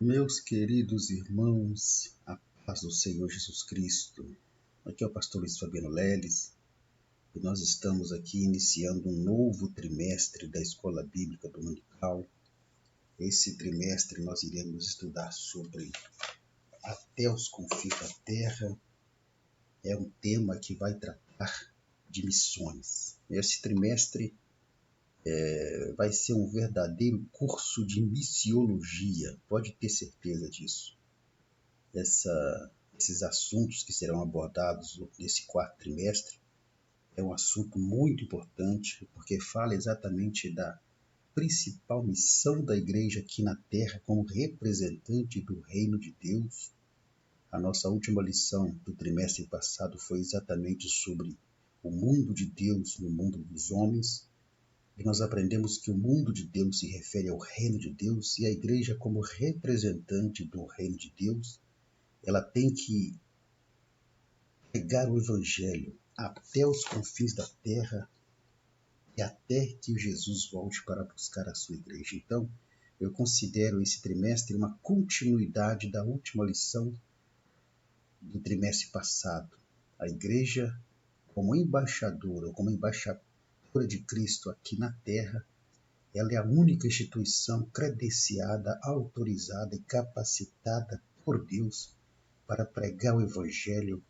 Meus queridos irmãos, a paz do Senhor Jesus Cristo. Aqui é o pastor Luiz Fabiano Leles e nós estamos aqui iniciando um novo trimestre da Escola Bíblica Dominical. Esse trimestre nós iremos estudar sobre Até os Confins da Terra. É um tema que vai tratar de missões. Esse trimestre vai ser um verdadeiro curso de missiologia, pode ter certeza disso. Esses assuntos que serão abordados nesse quarto trimestre é um assunto muito importante, porque fala exatamente da principal missão da igreja aqui na Terra como representante do reino de Deus. A nossa última lição do trimestre passado foi exatamente sobre o mundo de Deus no mundo dos homens, e nós aprendemos que o mundo de Deus se refere ao reino de Deus, e a igreja, como representante do reino de Deus, ela tem que pregar o evangelho até os confins da terra e até que Jesus volte para buscar a sua igreja. Então, eu considero esse trimestre uma continuidade da última lição do trimestre passado. A igreja, como embaixadora ou como embaixadora de Cristo aqui na terra, ela é a única instituição credenciada, autorizada e capacitada por Deus para pregar o evangelho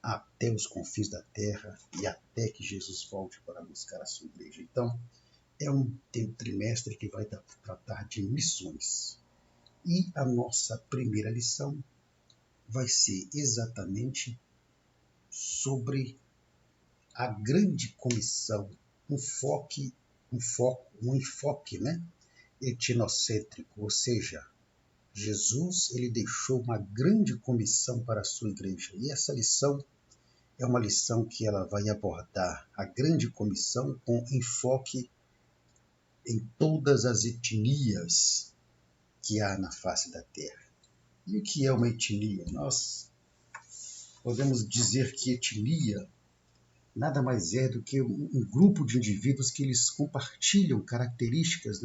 até os confins da terra e até que Jesus volte para buscar a sua igreja. Então, é um trimestre que vai tratar de missões. E a nossa primeira lição vai ser exatamente sobre a grande comissão, um enfoque, etnocêntrico, ou seja, Jesus ele deixou uma grande comissão para a sua igreja. E essa lição é uma lição que ela vai abordar a grande comissão com enfoque em todas as etnias que há na face da Terra. E o que é uma etnia? Nós podemos dizer que etnia nada mais é do que um grupo de indivíduos que eles compartilham características,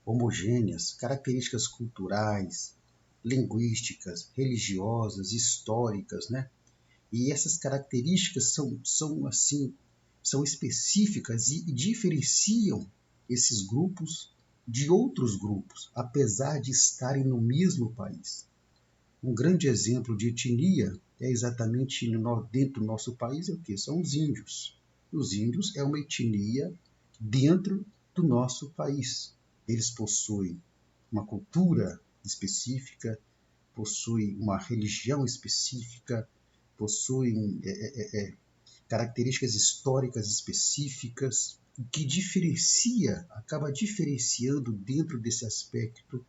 homogêneas, características culturais, linguísticas, religiosas, históricas, E essas características são específicas e diferenciam esses grupos de outros grupos, apesar de estarem no mesmo país. Um grande exemplo de etnia é exatamente dentro do nosso país, são os índios. Os índios é uma etnia dentro do nosso país. Eles possuem uma cultura específica, possuem uma religião específica, possuem características históricas específicas, o que acaba diferenciando dentro desse aspecto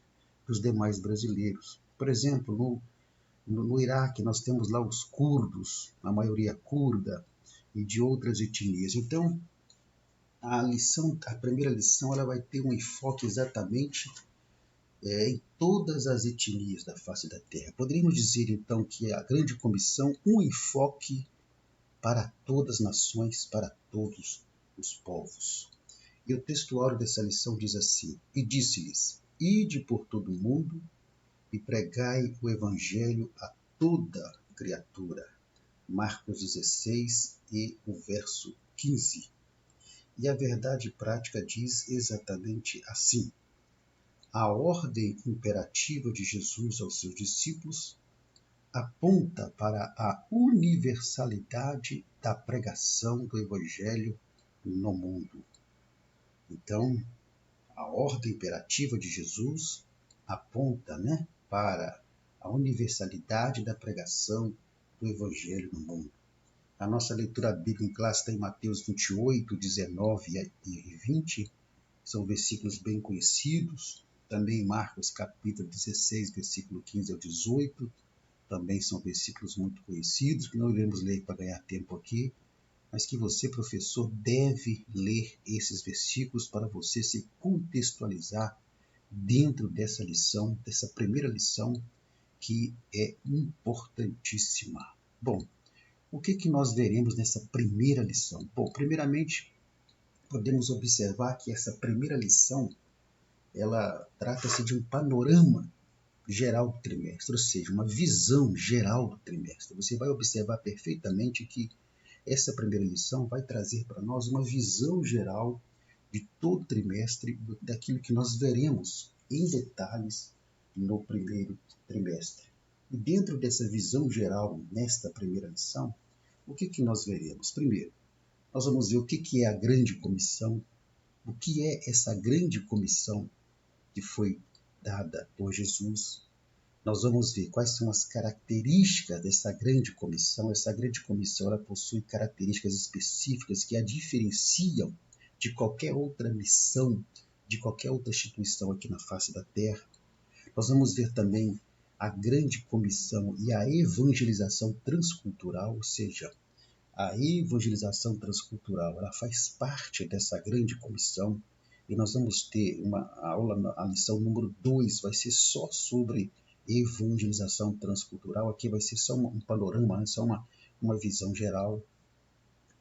dos demais brasileiros. Por exemplo, no Iraque nós temos lá os curdos, a maioria curda, e de outras etnias. Então, a primeira lição, ela vai ter um enfoque exatamente em todas as etnias da face da Terra. Poderíamos dizer, então, que a grande comissão, um enfoque para todas as nações, para todos os povos. E o textuário dessa lição diz assim: E disse-lhes, ide por todo o mundo e pregai o evangelho a toda criatura. Marcos 16 e o verso 15. E a verdade prática diz exatamente assim: a ordem imperativa de Jesus aos seus discípulos aponta para a universalidade da pregação do Evangelho no mundo. Então, a ordem imperativa de Jesus aponta para a universalidade da pregação do Evangelho no mundo. A nossa leitura bíblica em classe está em Mateus 28, 19 e 20, são versículos bem conhecidos. Também em Marcos capítulo 16, versículo 15 ao 18, também são versículos muito conhecidos, que não iremos ler para ganhar tempo aqui, mas que você, professor, deve ler esses versículos para você se contextualizar dentro dessa lição, dessa primeira lição, que é importantíssima. Bom, o que nós veremos nessa primeira lição? Bom, primeiramente, podemos observar que essa primeira lição, ela trata-se de um panorama geral do trimestre, ou seja, uma visão geral do trimestre. Você vai observar perfeitamente que essa primeira lição vai trazer para nós uma visão geral de todo o trimestre, daquilo que nós veremos em detalhes no primeiro trimestre. E dentro dessa visão geral, nesta primeira lição, o que nós veremos? Primeiro, nós vamos ver o que é a grande comissão, o que é essa grande comissão que foi dada por Jesus. Nós vamos ver quais são as características dessa grande comissão. Essa grande comissão ela possui características específicas que a diferenciam de qualquer outra missão, de qualquer outra instituição aqui na face da Terra. Nós vamos ver também a grande comissão e a evangelização transcultural, ou seja, a evangelização transcultural, ela faz parte dessa grande comissão e nós vamos ter uma aula, a lição número 2 vai ser só sobre evangelização transcultural. Aqui vai ser só um panorama, né? Só uma visão geral.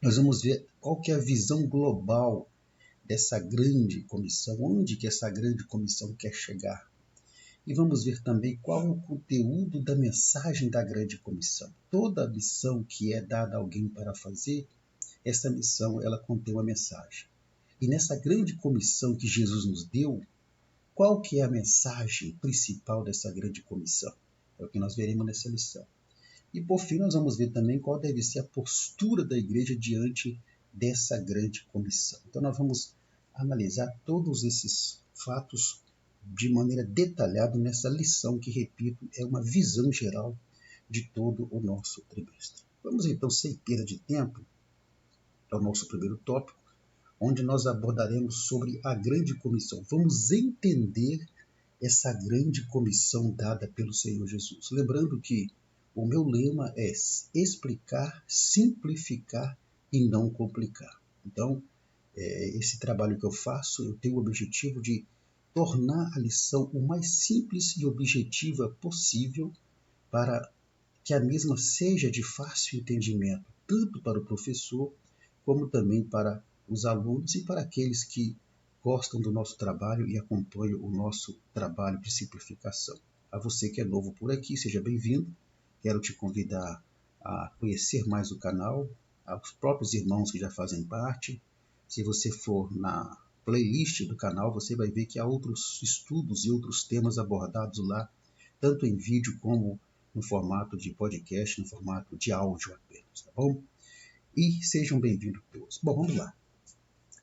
Nós vamos ver qual que é a visão global dessa grande comissão, onde que essa grande comissão quer chegar. E vamos ver também qual o conteúdo da mensagem da grande comissão. Toda missão que é dada a alguém para fazer, essa missão ela contém uma mensagem. E nessa grande comissão que Jesus nos deu, qual que é a mensagem principal dessa grande comissão? É o que nós veremos nessa lição. E por fim nós vamos ver também qual deve ser a postura da igreja diante dessa grande comissão. Então nós vamos analisar todos esses fatos de maneira detalhada nessa lição que, repito, é uma visão geral de todo o nosso trimestre. Vamos então, sem perda de tempo, ao nosso primeiro tópico, onde nós abordaremos sobre a grande comissão. Vamos entender essa grande comissão dada pelo Senhor Jesus. Lembrando que o meu lema é explicar, simplificar e não complicar. Então, esse trabalho que eu faço, eu tenho o objetivo de tornar a lição o mais simples e objetiva possível para que a mesma seja de fácil entendimento, tanto para o professor, como também para os alunos e para aqueles que gostam do nosso trabalho e acompanham o nosso trabalho de simplificação. A você que é novo por aqui, seja bem-vindo. Quero te convidar a conhecer mais o canal, aos próprios irmãos que já fazem parte. Se você for na playlist do canal, você vai ver que há outros estudos e outros temas abordados lá, tanto em vídeo como no formato de podcast, no formato de áudio apenas, tá bom? E sejam bem-vindos todos. Bom, vamos lá.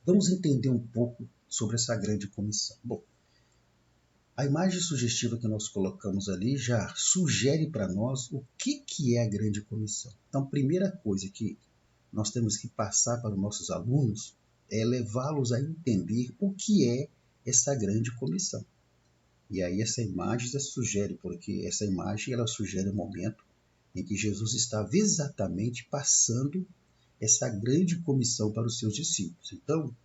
Vamos entender um pouco sobre essa grande comissão. Bom, a imagem sugestiva que nós colocamos ali já sugere para nós o que é a grande comissão. Então, a primeira coisa que nós temos que passar para os nossos alunos é levá-los a entender o que é essa grande comissão. E aí essa imagem já sugere, porque essa imagem ela sugere o momento em que Jesus estava exatamente passando essa grande comissão para os seus discípulos. Então,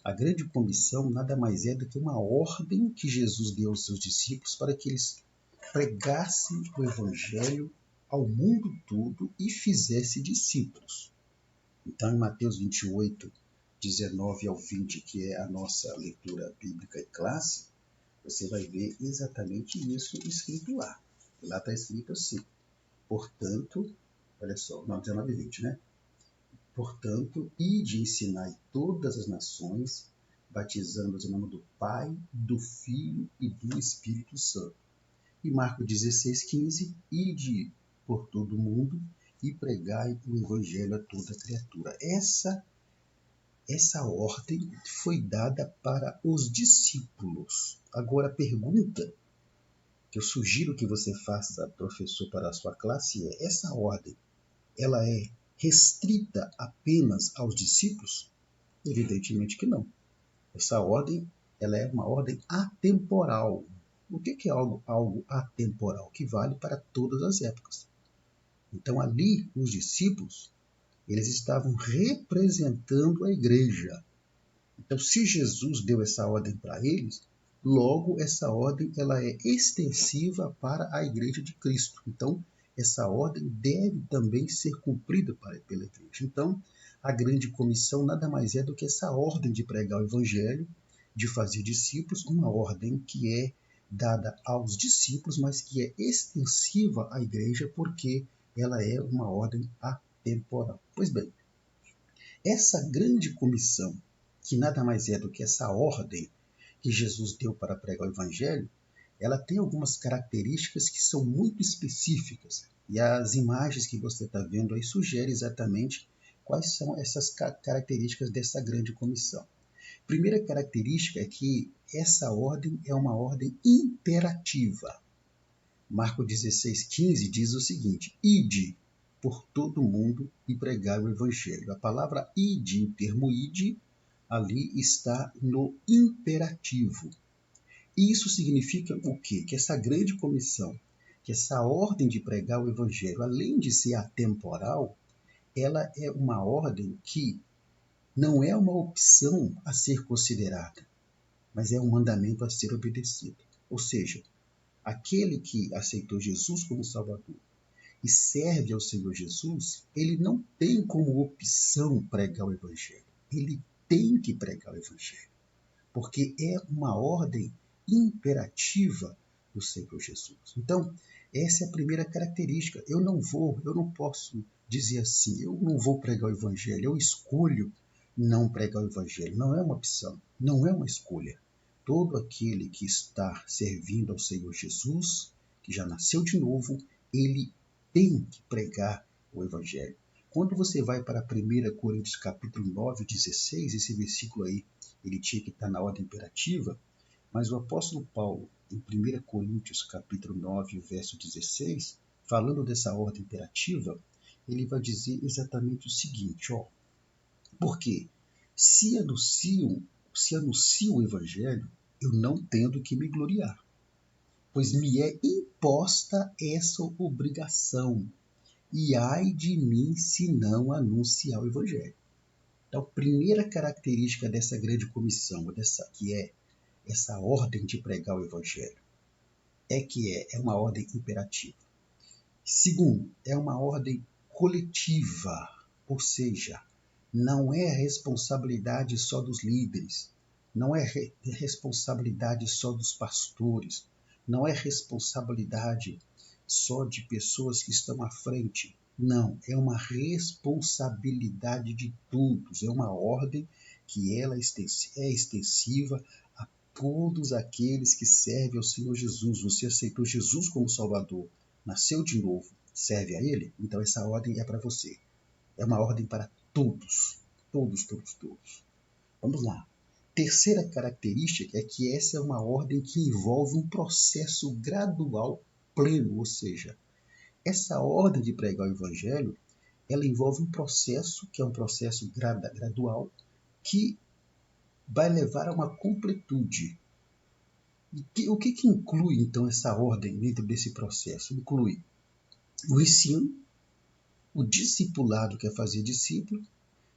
a grande comissão nada mais é do que uma ordem que Jesus deu aos seus discípulos para que eles pregassem o evangelho ao mundo todo e fizessem discípulos. Então, em Mateus 28, 19 ao 20, que é a nossa leitura bíblica e classe, você vai ver exatamente isso escrito lá. Lá está escrito assim: portanto, olha só, não, 19 e 20, né? Portanto, ide e ensinai todas as nações, batizando-os em nome do Pai, do Filho e do Espírito Santo. E Marcos 16, 15, ide por todo o mundo e pregai o Evangelho a toda criatura. Essa ordem foi dada para os discípulos. Agora, a pergunta que eu sugiro que você faça, professor, para a sua classe é: essa ordem, ela é restrita apenas aos discípulos? Evidentemente que não. Essa ordem, ela é uma ordem atemporal. O que é algo atemporal? Que vale para todas as épocas. Então, ali, os discípulos, eles estavam representando a igreja. Então, se Jesus deu essa ordem para eles, logo essa ordem ela é extensiva para a igreja de Cristo. Então, essa ordem deve também ser cumprida pela igreja. Então, a grande comissão nada mais é do que essa ordem de pregar o evangelho, de fazer discípulos, uma ordem que é dada aos discípulos, mas que é extensiva à igreja porque ela é uma ordem atemporal. Pois bem, essa grande comissão, que nada mais é do que essa ordem que Jesus deu para pregar o evangelho, ela tem algumas características que são muito específicas. E as imagens que você está vendo aí sugerem exatamente quais são essas características dessa grande comissão. Primeira característica é que essa ordem é uma ordem imperativa. Marcos 16,15 diz o seguinte: ide por todo mundo e pregai o evangelho. A palavra ide, o termo ide, ali está no imperativo. E isso significa o quê? Que essa grande comissão, que essa ordem de pregar o evangelho, além de ser atemporal, ela é uma ordem que não é uma opção a ser considerada, mas é um mandamento a ser obedecido. Ou seja, aquele que aceitou Jesus como Salvador e serve ao Senhor Jesus, ele não tem como opção pregar o Evangelho. Ele tem que pregar o Evangelho, porque é uma ordem imperativa do Senhor Jesus. Então, essa é a primeira característica. Eu não posso dizer assim, eu não vou pregar o Evangelho, eu escolho não pregar o Evangelho. Não é uma opção, não é uma escolha. Todo aquele que está servindo ao Senhor Jesus, que já nasceu de novo, ele tem que pregar o Evangelho. Quando você vai para 1 Coríntios capítulo 9, 16, esse versículo aí, ele tinha que estar na ordem imperativa, mas o apóstolo Paulo, em 1 Coríntios capítulo 9, verso 16, falando dessa ordem imperativa, ele vai dizer exatamente o seguinte, porque se anuncio o Evangelho, eu não tendo que me gloriar, pois me é imposta essa obrigação, e ai de mim se não anunciar o Evangelho. Então, a primeira característica dessa grande comissão, que é essa ordem de pregar o Evangelho, é que é uma ordem imperativa. Segundo, é uma ordem coletiva, ou seja, não é responsabilidade só dos líderes, não é responsabilidade só dos pastores, não é responsabilidade só de pessoas que estão à frente. Não, é uma responsabilidade de todos, é uma ordem que ela é extensiva a todos aqueles que servem ao Senhor Jesus. Você aceitou Jesus como Salvador, nasceu de novo, serve a Ele? Então essa ordem é para você. É uma ordem para todos, todos, todos, todos. Vamos lá. Terceira característica é que essa é uma ordem que envolve um processo gradual pleno, ou seja, essa ordem de pregar o Evangelho, ela envolve um processo, que é um processo gradual, que vai levar a uma completude. O que inclui, então, essa ordem dentro desse processo? Inclui o ensino, o discipulado, que é fazer discípulo,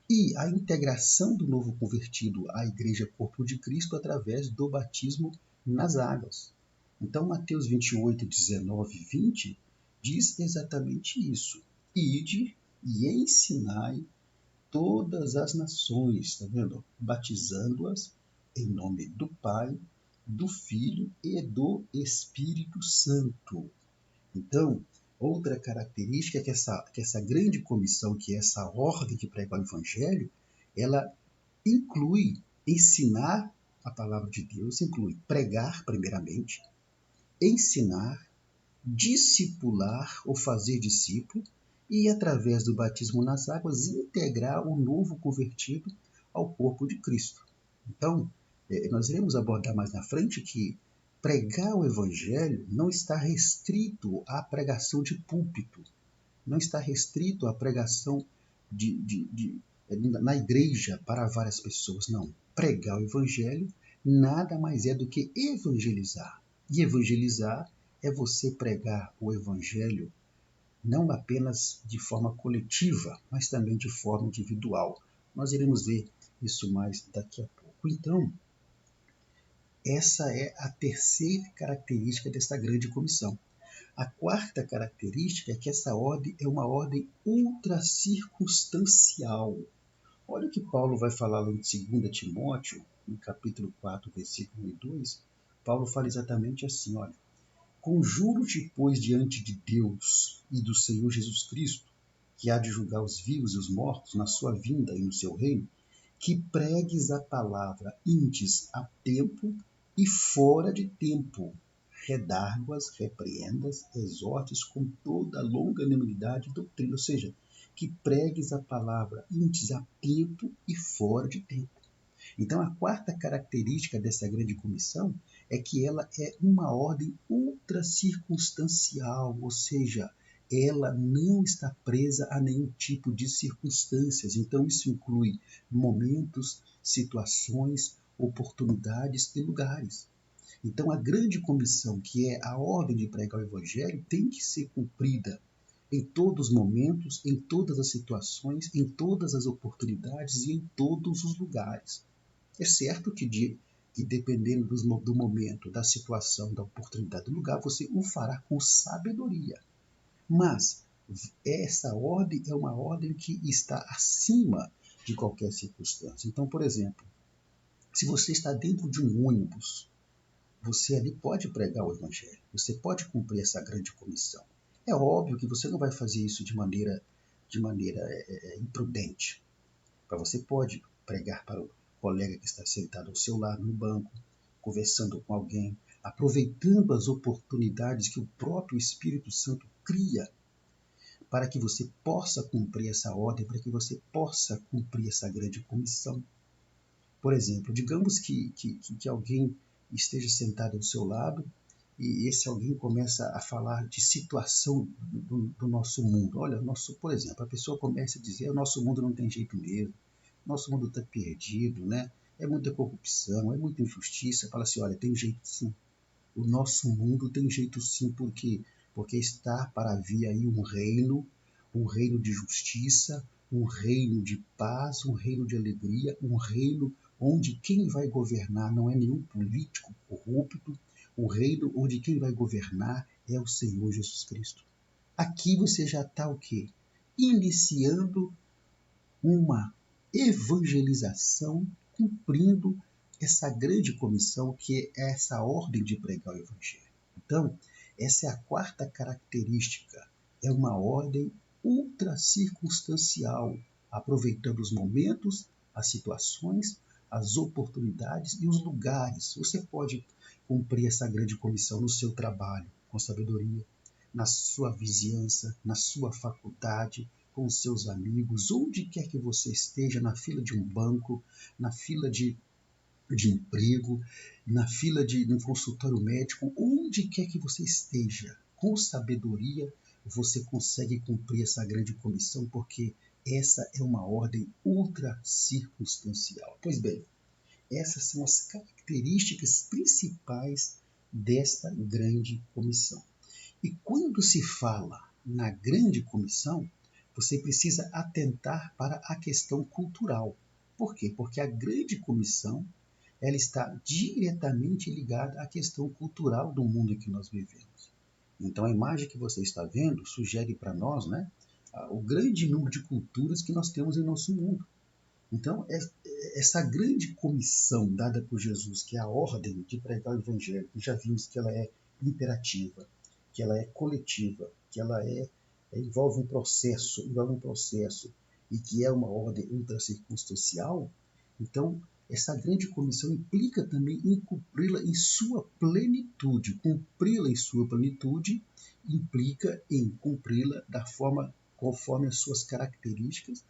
e a integração do novo convertido à Igreja Corpo de Cristo através do batismo nas águas. Então, Mateus 28, 19 e 20 diz exatamente isso. Ide e ensinai todas as nações, está vendo? Batizando-as em nome do Pai, do Filho e do Espírito Santo. Então, outra característica é que essa grande comissão, que é essa ordem de pregar o Evangelho, ela inclui ensinar a palavra de Deus, inclui pregar primeiramente, ensinar, discipular ou fazer discípulo e, através do batismo nas águas, integrar o novo convertido ao corpo de Cristo. Então, nós iremos abordar mais na frente que pregar o Evangelho não está restrito à pregação de púlpito, não está restrito à pregação na igreja para várias pessoas, não. Pregar o Evangelho nada mais é do que evangelizar. E evangelizar é você pregar o Evangelho não apenas de forma coletiva, mas também de forma individual. Nós iremos ver isso mais daqui a pouco. Então, essa é a terceira característica desta grande comissão. A quarta característica é que essa ordem é uma ordem ultracircunstancial. Olha o que Paulo vai falar lá em 2 Timóteo, no capítulo 4, versículo 1 e 2. Paulo fala exatamente assim, olha: conjuro-te, pois, diante de Deus e do Senhor Jesus Cristo, que há de julgar os vivos e os mortos na sua vinda e no seu reino, que pregues a palavra antes a tempo e fora de tempo, redarguas, repreendas, exortes com toda a longanimidade e doutrina, ou seja, que pregues a palavra antes a tempo e fora de tempo. Então, a quarta característica dessa grande comissão é que ela é uma ordem ultra circunstancial, ou seja, ela não está presa a nenhum tipo de circunstâncias. Então, isso inclui momentos, situações, oportunidades e lugares. Então, a grande comissão, que é a ordem de pregar o Evangelho, tem que ser cumprida em todos os momentos, em todas as situações, em todas as oportunidades e em todos os lugares. É certo que dependendo do momento, da situação, da oportunidade, do lugar, você o fará com sabedoria. Mas essa ordem é uma ordem que está acima de qualquer circunstância. Então, por exemplo, se você está dentro de um ônibus, você ali pode pregar o Evangelho, você pode cumprir essa grande comissão. É óbvio que você não vai fazer isso de maneira imprudente. Você pode pregar para o colega que está sentado ao seu lado no banco, conversando com alguém, aproveitando as oportunidades que o próprio Espírito Santo cria para que você possa cumprir essa ordem, para que você possa cumprir essa grande comissão. Por exemplo, digamos que alguém esteja sentado ao seu lado e esse alguém começa a falar de situação do nosso mundo. Olha, por exemplo, a pessoa começa a dizer: o nosso mundo não tem jeito mesmo, nosso mundo está perdido, né? É muita corrupção, é muita injustiça. Fala assim: olha, tem jeito sim. O nosso mundo tem jeito sim, porque está para vir aí um reino de justiça, um reino de paz, um reino de alegria, um reino onde quem vai governar não é nenhum político corrupto, o reino onde quem vai governar é o Senhor Jesus Cristo. Aqui você já está o quê? Iniciando uma evangelização, cumprindo essa grande comissão que é essa ordem de pregar o Evangelho. Então, essa é a quarta característica. É uma ordem ultra circunstancial, aproveitando os momentos, as situações, as oportunidades e os lugares. Você pode cumprir essa grande comissão no seu trabalho, com sabedoria, na sua vizinhança, na sua faculdade, com os seus amigos, onde quer que você esteja, na fila de um banco, na fila de emprego, na fila de um consultório médico, onde quer que você esteja, com sabedoria, você consegue cumprir essa grande comissão, porque essa é uma ordem ultra circunstancial. Pois bem, essas são as características principais desta grande comissão. E quando se fala na grande comissão, você precisa atentar para a questão cultural. Por quê? Porque a grande comissão ela está diretamente ligada à questão cultural do mundo em que nós vivemos. Então a imagem que você está vendo sugere para nós, né, o grande número de culturas que nós temos em nosso mundo. Então, essa grande comissão dada por Jesus, que é a ordem de pregar o Evangelho, que já vimos que ela é imperativa, que ela é coletiva, que ela envolve um processo e que é uma ordem ultracircunstancial, então essa grande comissão implica também em cumpri-la em sua plenitude. Cumpri-la em sua plenitude implica em cumpri-la da forma conforme as suas características,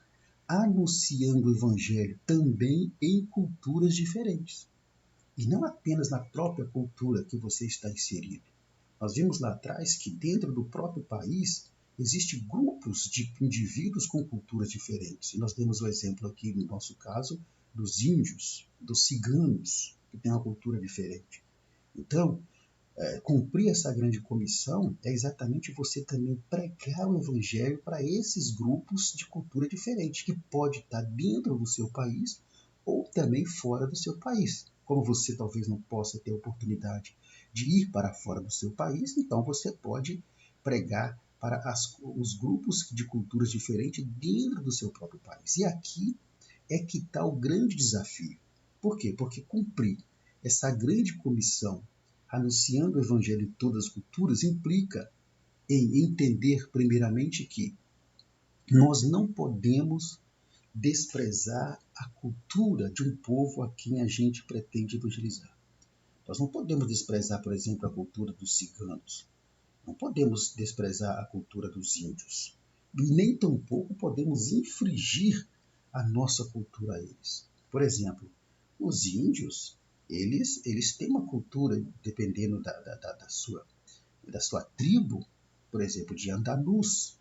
anunciando o Evangelho também em culturas diferentes. E não apenas na própria cultura que você está inserido. Nós vimos lá atrás que dentro do próprio país existem grupos de indivíduos com culturas diferentes. E nós demos o exemplo aqui, no nosso caso, dos índios, dos ciganos, que têm uma cultura diferente. Então, cumprir essa grande comissão é exatamente você também pregar o Evangelho para esses grupos de cultura diferente, que pode estar dentro do seu país ou também fora do seu país. Como você talvez não possa ter a oportunidade de ir para fora do seu país, então você pode pregar para os grupos de culturas diferentes dentro do seu próprio país. E aqui é que está o grande desafio. Por quê? Porque cumprir essa grande comissão anunciando o evangelho em todas as culturas, implica em entender, primeiramente, que nós não podemos desprezar a cultura de um povo a quem a gente pretende evangelizar. Nós não podemos desprezar, por exemplo, a cultura dos ciganos. Não podemos desprezar a cultura dos índios. E nem tampouco podemos infringir a nossa cultura a eles. Por exemplo, os índios, eles têm uma cultura, dependendo da sua tribo, por exemplo, de andar nus.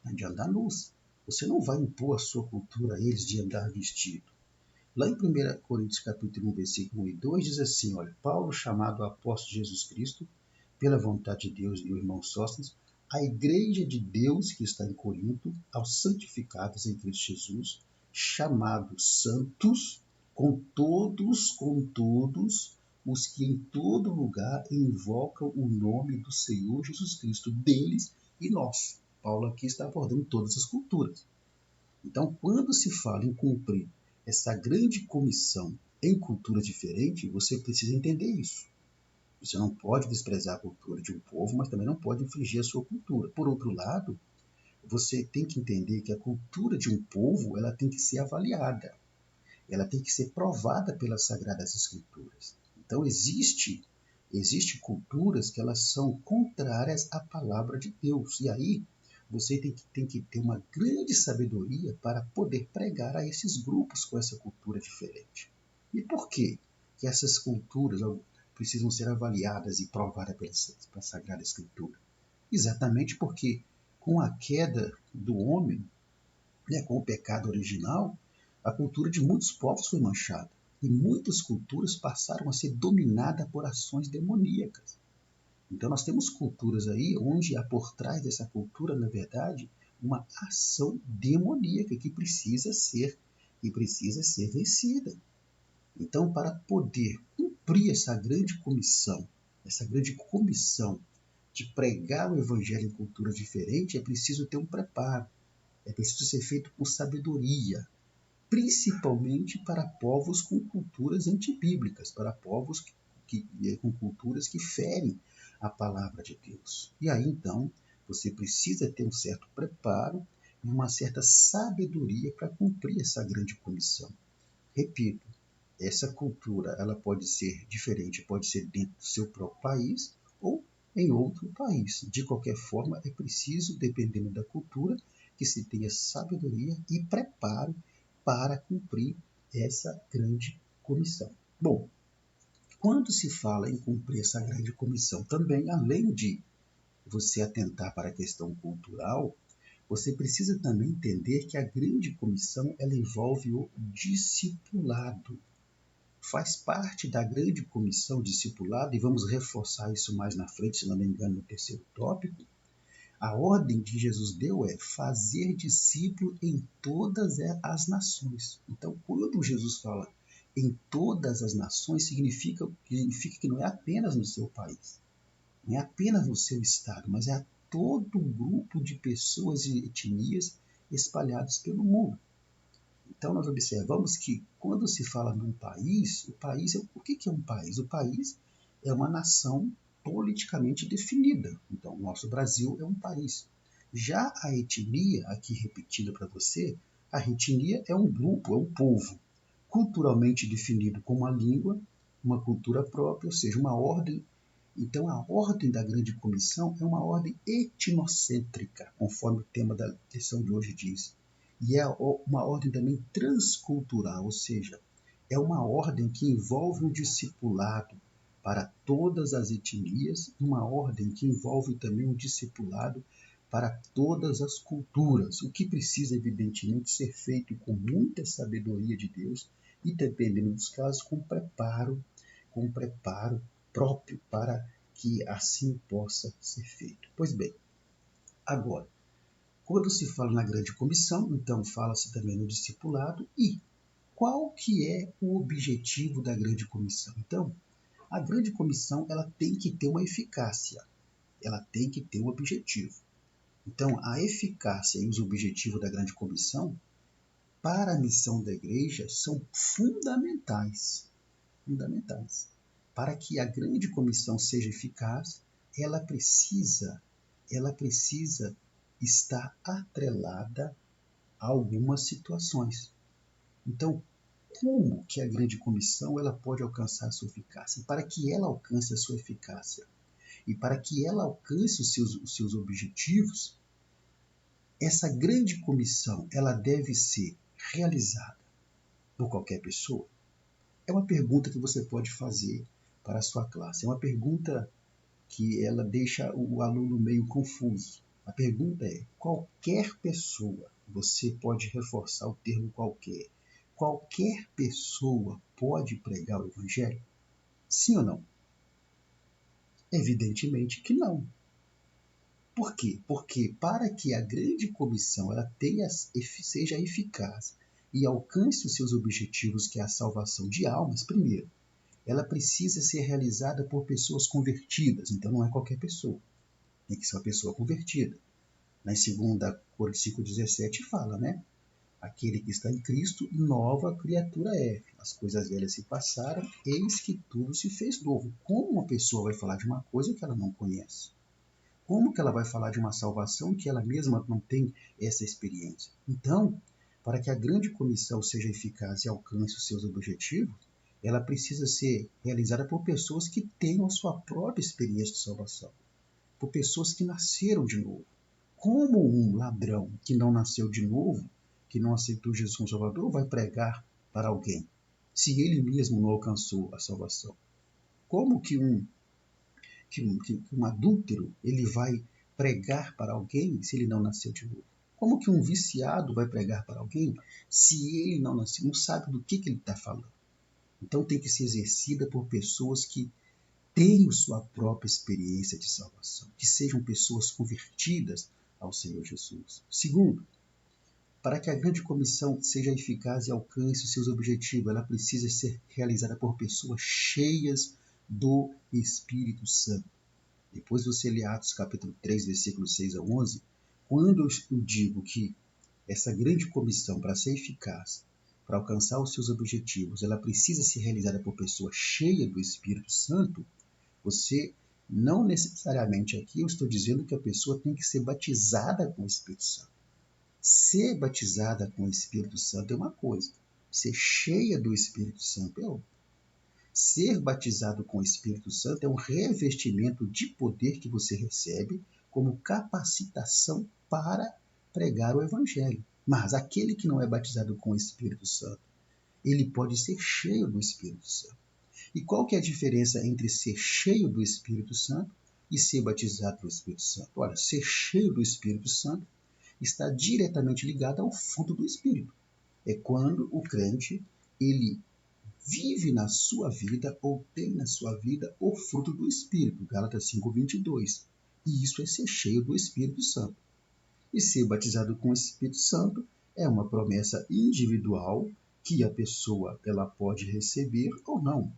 De andar nus. Você não vai impor a sua cultura a eles de andar vestido. Lá em 1 Coríntios capítulo 1, versículo 1 e 2, diz assim, olha, Paulo, chamado apóstolo de Jesus Cristo, pela vontade de Deus e o irmão Sóstenes, a igreja de Deus que está em Corinto, aos santificados em Cristo Jesus, chamados santos, com todos os que em todo lugar invocam o nome do Senhor Jesus Cristo, deles e nós. Paulo aqui está abordando todas as culturas. Então, quando se fala em cumprir essa grande comissão em culturas diferentes, você precisa entender isso. Você não pode desprezar a cultura de um povo, mas também não pode infringir a sua cultura. Por outro lado, você tem que entender que a cultura de um povo ela tem que ser avaliada, ela tem que ser provada pelas Sagradas Escrituras. Então, existe culturas que elas são contrárias à palavra de Deus. E aí, você tem que ter uma grande sabedoria para poder pregar a esses grupos com essa cultura diferente. E por quê que essas culturas precisam ser avaliadas e provadas pela Sagrada Escritura? Exatamente porque com a queda do homem, né, com o pecado original, a cultura de muitos povos foi manchada. E muitas culturas passaram a ser dominadas por ações demoníacas. Então nós temos culturas aí onde há por trás dessa cultura, na verdade, uma ação demoníaca que precisa ser vencida. Então, para poder cumprir essa grande comissão de pregar o evangelho em culturas diferentes, é preciso ter um preparo, é preciso ser feito com sabedoria, principalmente para povos com culturas antibíblicas, para povos com culturas que ferem a palavra de Deus. E aí, então, você precisa ter um certo preparo e uma certa sabedoria para cumprir essa grande comissão. Repito, essa cultura ela pode ser diferente, pode ser dentro do seu próprio país ou em outro país. De qualquer forma, é preciso, dependendo da cultura, que se tenha sabedoria e preparo para cumprir essa grande comissão. Bom, quando se fala em cumprir essa grande comissão, também, além de você atentar para a questão cultural, você precisa também entender que a grande comissão ela envolve o discipulado. Faz parte da grande comissão discipulado, e vamos reforçar isso mais na frente, se não me engano, no terceiro tópico. A ordem que Jesus deu é fazer discípulo em todas as nações. Então, quando Jesus fala em todas as nações, significa que não é apenas no seu país, não é apenas no seu estado, mas é a todo um grupo de pessoas e etnias espalhados pelo mundo. Então, nós observamos que quando se fala num país, o que é um país? O país é uma nação politicamente definida. Então, o nosso Brasil é um país. Já a etnia, aqui repetindo para você, a etnia é um grupo, é um povo, culturalmente definido com uma língua, uma cultura própria, ou seja, uma ordem. Então, a ordem da grande comissão é uma ordem etnocêntrica, conforme o tema da lição de hoje diz. E é uma ordem também transcultural, ou seja, é uma ordem que envolve um discipulado para todas as etnias, uma ordem que envolve também um discipulado para todas as culturas, o que precisa, evidentemente, ser feito com muita sabedoria de Deus e, dependendo dos casos, com preparo próprio para que assim possa ser feito. Pois bem, agora, quando se fala na grande comissão, então fala-se também no discipulado e qual que é o objetivo da grande comissão? Então, a grande comissão ela tem que ter uma eficácia, ela tem que ter um objetivo. Então, a eficácia e os objetivos da grande comissão para a missão da igreja são fundamentais. Fundamentais. para que a grande comissão seja eficaz, ela precisa estar atrelada a algumas situações. Então, como que a grande comissão ela pode alcançar a sua eficácia? E para que ela alcance a sua eficácia e para que ela alcance os seus objetivos, essa grande comissão ela deve ser realizada por qualquer pessoa? É uma pergunta que você pode fazer para a sua classe. É uma pergunta que ela deixa o aluno meio confuso. A pergunta é: qualquer pessoa, você pode reforçar o termo qualquer pessoa pode pregar o evangelho? Sim ou não? Evidentemente que não. Por quê? Porque para que a grande comissão ela seja eficaz e alcance os seus objetivos, que é a salvação de almas, primeiro, ela precisa ser realizada por pessoas convertidas. Então não é qualquer pessoa. Tem que ser uma pessoa convertida. Na 2 Coríntios 5,17 fala, né? Aquele que está em Cristo, nova criatura é. As coisas velhas se passaram, eis que tudo se fez novo. Como uma pessoa vai falar de uma coisa que ela não conhece? Como que ela vai falar de uma salvação que ela mesma não tem essa experiência? Então, para que a grande comissão seja eficaz e alcance os seus objetivos, ela precisa ser realizada por pessoas que tenham a sua própria experiência de salvação, por pessoas que nasceram de novo. Como um ladrão que não nasceu de novo, que não aceitou Jesus como Salvador, vai pregar para alguém, se ele mesmo não alcançou a salvação? Como que um adúltero ele vai pregar para alguém se ele não nasceu de novo? Como que um viciado vai pregar para alguém se ele não nasceu, não sabe do que ele está falando? Então tem que ser exercida por pessoas que tenham sua própria experiência de salvação, que sejam pessoas convertidas ao Senhor Jesus. Segundo, para que a grande comissão seja eficaz e alcance os seus objetivos, ela precisa ser realizada por pessoas cheias do Espírito Santo. Depois você lê Atos capítulo 3, versículos 6 a 11, quando eu digo que essa grande comissão, para ser eficaz, para alcançar os seus objetivos, ela precisa ser realizada por pessoas cheias do Espírito Santo, você não necessariamente aqui eu estou dizendo que a pessoa tem que ser batizada com o Espírito Santo. Ser batizada com o Espírito Santo é uma coisa, ser cheia do Espírito Santo é outra. Ser batizado com o Espírito Santo é um revestimento de poder que você recebe como capacitação para pregar o Evangelho. Mas aquele que não é batizado com o Espírito Santo, ele pode ser cheio do Espírito Santo. E qual que é a diferença entre ser cheio do Espírito Santo e ser batizado do Espírito Santo? Olha, ser cheio do Espírito Santo está diretamente ligado ao fruto do Espírito. É quando o crente ele vive na sua vida ou tem na sua vida o fruto do Espírito, Gálatas 5:22. E isso é ser cheio do Espírito Santo. E ser batizado com o Espírito Santo é uma promessa individual que a pessoa ela pode receber ou não.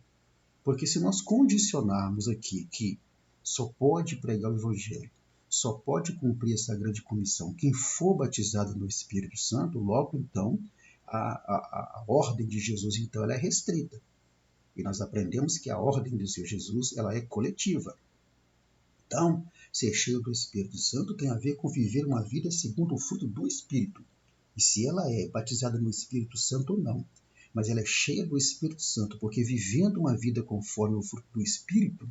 Porque se nós condicionarmos aqui que só pode pregar o Evangelho, só pode cumprir essa grande comissão quem for batizado no Espírito Santo, logo então a ordem de Jesus então ela é restrita. E nós aprendemos que a ordem do Senhor Jesus ela é coletiva. Então, ser cheio do Espírito Santo tem a ver com viver uma vida segundo o fruto do Espírito. E se ela é batizada no Espírito Santo ou não, mas ela é cheia do Espírito Santo, porque vivendo uma vida conforme o fruto do Espírito,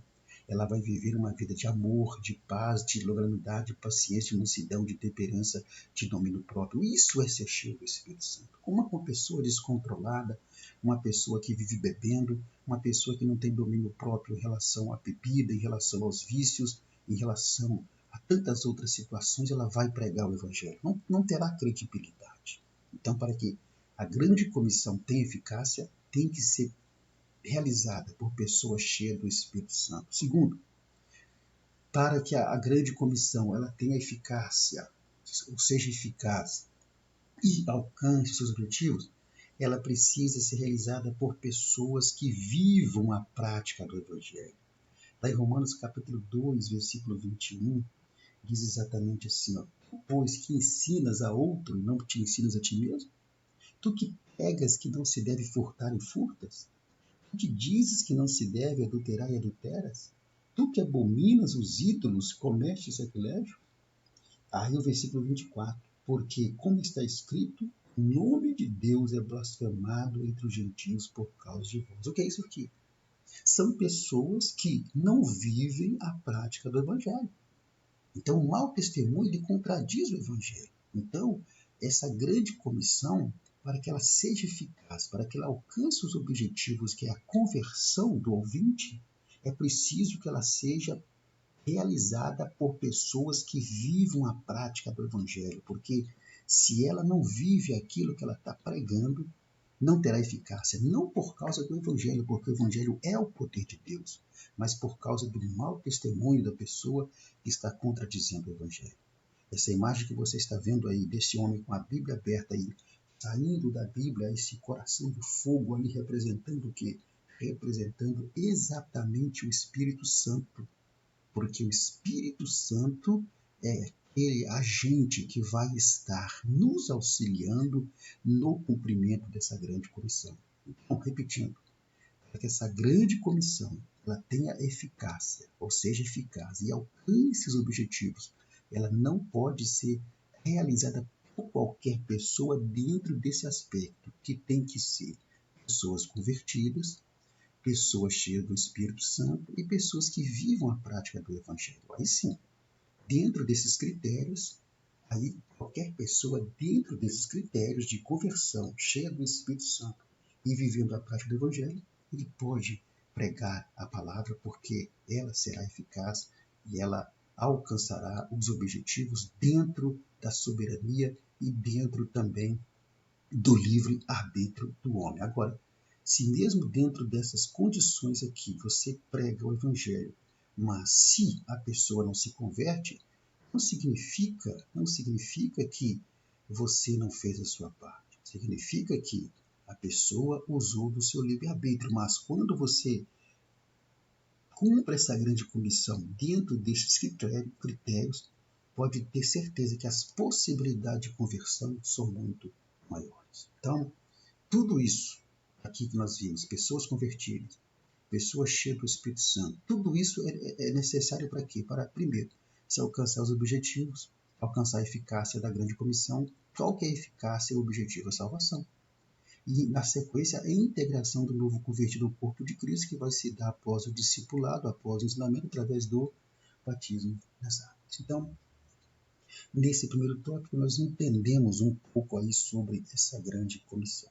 ela vai viver uma vida de amor, de paz, de longanimidade, de paciência, de mansidão, de temperança, de domínio próprio. Isso é ser cheio do Espírito Santo. Como uma pessoa descontrolada, uma pessoa que vive bebendo, uma pessoa que não tem domínio próprio em relação à bebida, em relação aos vícios, em relação a tantas outras situações, ela vai pregar o Evangelho. Não terá credibilidade. Então, para que a grande comissão tenha eficácia, tem que ser realizada por pessoas cheias do Espírito Santo. Segundo, para que a grande comissão ela tenha eficácia, ou seja, eficaz e alcance seus objetivos, ela precisa ser realizada por pessoas que vivam a prática do Evangelho. Lá em Romanos capítulo 2, versículo 21, diz exatamente assim, ó, pois que ensinas a outro, não te ensinas a ti mesmo? Tu que pegas que não se deve furtar e furtas? Tu que dizes que não se deve adulterar e adulteras? Tu que abominas os ídolos, cometes sacrilégio? Aí o versículo 24. Porque, como está escrito, o nome de Deus é blasfemado entre os gentios por causa de vós. O que é isso aqui? São pessoas que não vivem a prática do Evangelho. Então, o mau testemunho ele contradiz o Evangelho. Então, essa grande comissão, para que ela seja eficaz, para que ela alcance os objetivos, que é a conversão do ouvinte, é preciso que ela seja realizada por pessoas que vivam a prática do Evangelho, porque se ela não vive aquilo que ela está pregando, não terá eficácia, não por causa do Evangelho, porque o Evangelho é o poder de Deus, mas por causa do mau testemunho da pessoa que está contradizendo o Evangelho. Essa imagem que você está vendo aí, desse homem com a Bíblia aberta aí, saindo da Bíblia, esse coração de fogo ali representando o quê? Representando exatamente o Espírito Santo, porque o Espírito Santo é aquele agente que vai estar nos auxiliando no cumprimento dessa grande comissão. Então, repetindo, para que essa grande comissão ela tenha eficácia, ou seja, eficaz e alcance os objetivos, ela não pode ser realizada por qualquer pessoa dentro desse aspecto, que tem que ser pessoas convertidas, pessoas cheias do Espírito Santo e pessoas que vivam a prática do Evangelho. Aí sim, dentro desses critérios, aí qualquer pessoa dentro desses critérios de conversão, cheia do Espírito Santo e vivendo a prática do Evangelho, ele pode pregar a palavra porque ela será eficaz e ela alcançará os objetivos dentro da soberania e dentro também do livre arbítrio do homem. Agora, se mesmo dentro dessas condições aqui você prega o Evangelho, mas se a pessoa não se converte, não significa que você não fez a sua parte. Significa que a pessoa usou do seu livre-arbítrio. Mas quando você cumpre essa grande comissão dentro desses critérios, pode ter certeza que as possibilidades de conversão são muito maiores. Então, tudo isso aqui que nós vimos, pessoas convertidas, pessoas cheias do Espírito Santo, tudo isso é necessário para quê? Para, primeiro, se alcançar os objetivos, alcançar a eficácia da grande comissão. Qual que é a eficácia e o objetivo? A salvação. E, na sequência, a integração do novo convertido ao corpo de Cristo, que vai se dar após o discipulado, após o ensinamento, através do batismo nas águas. Então, nesse primeiro tópico, nós entendemos um pouco aí sobre essa grande comissão.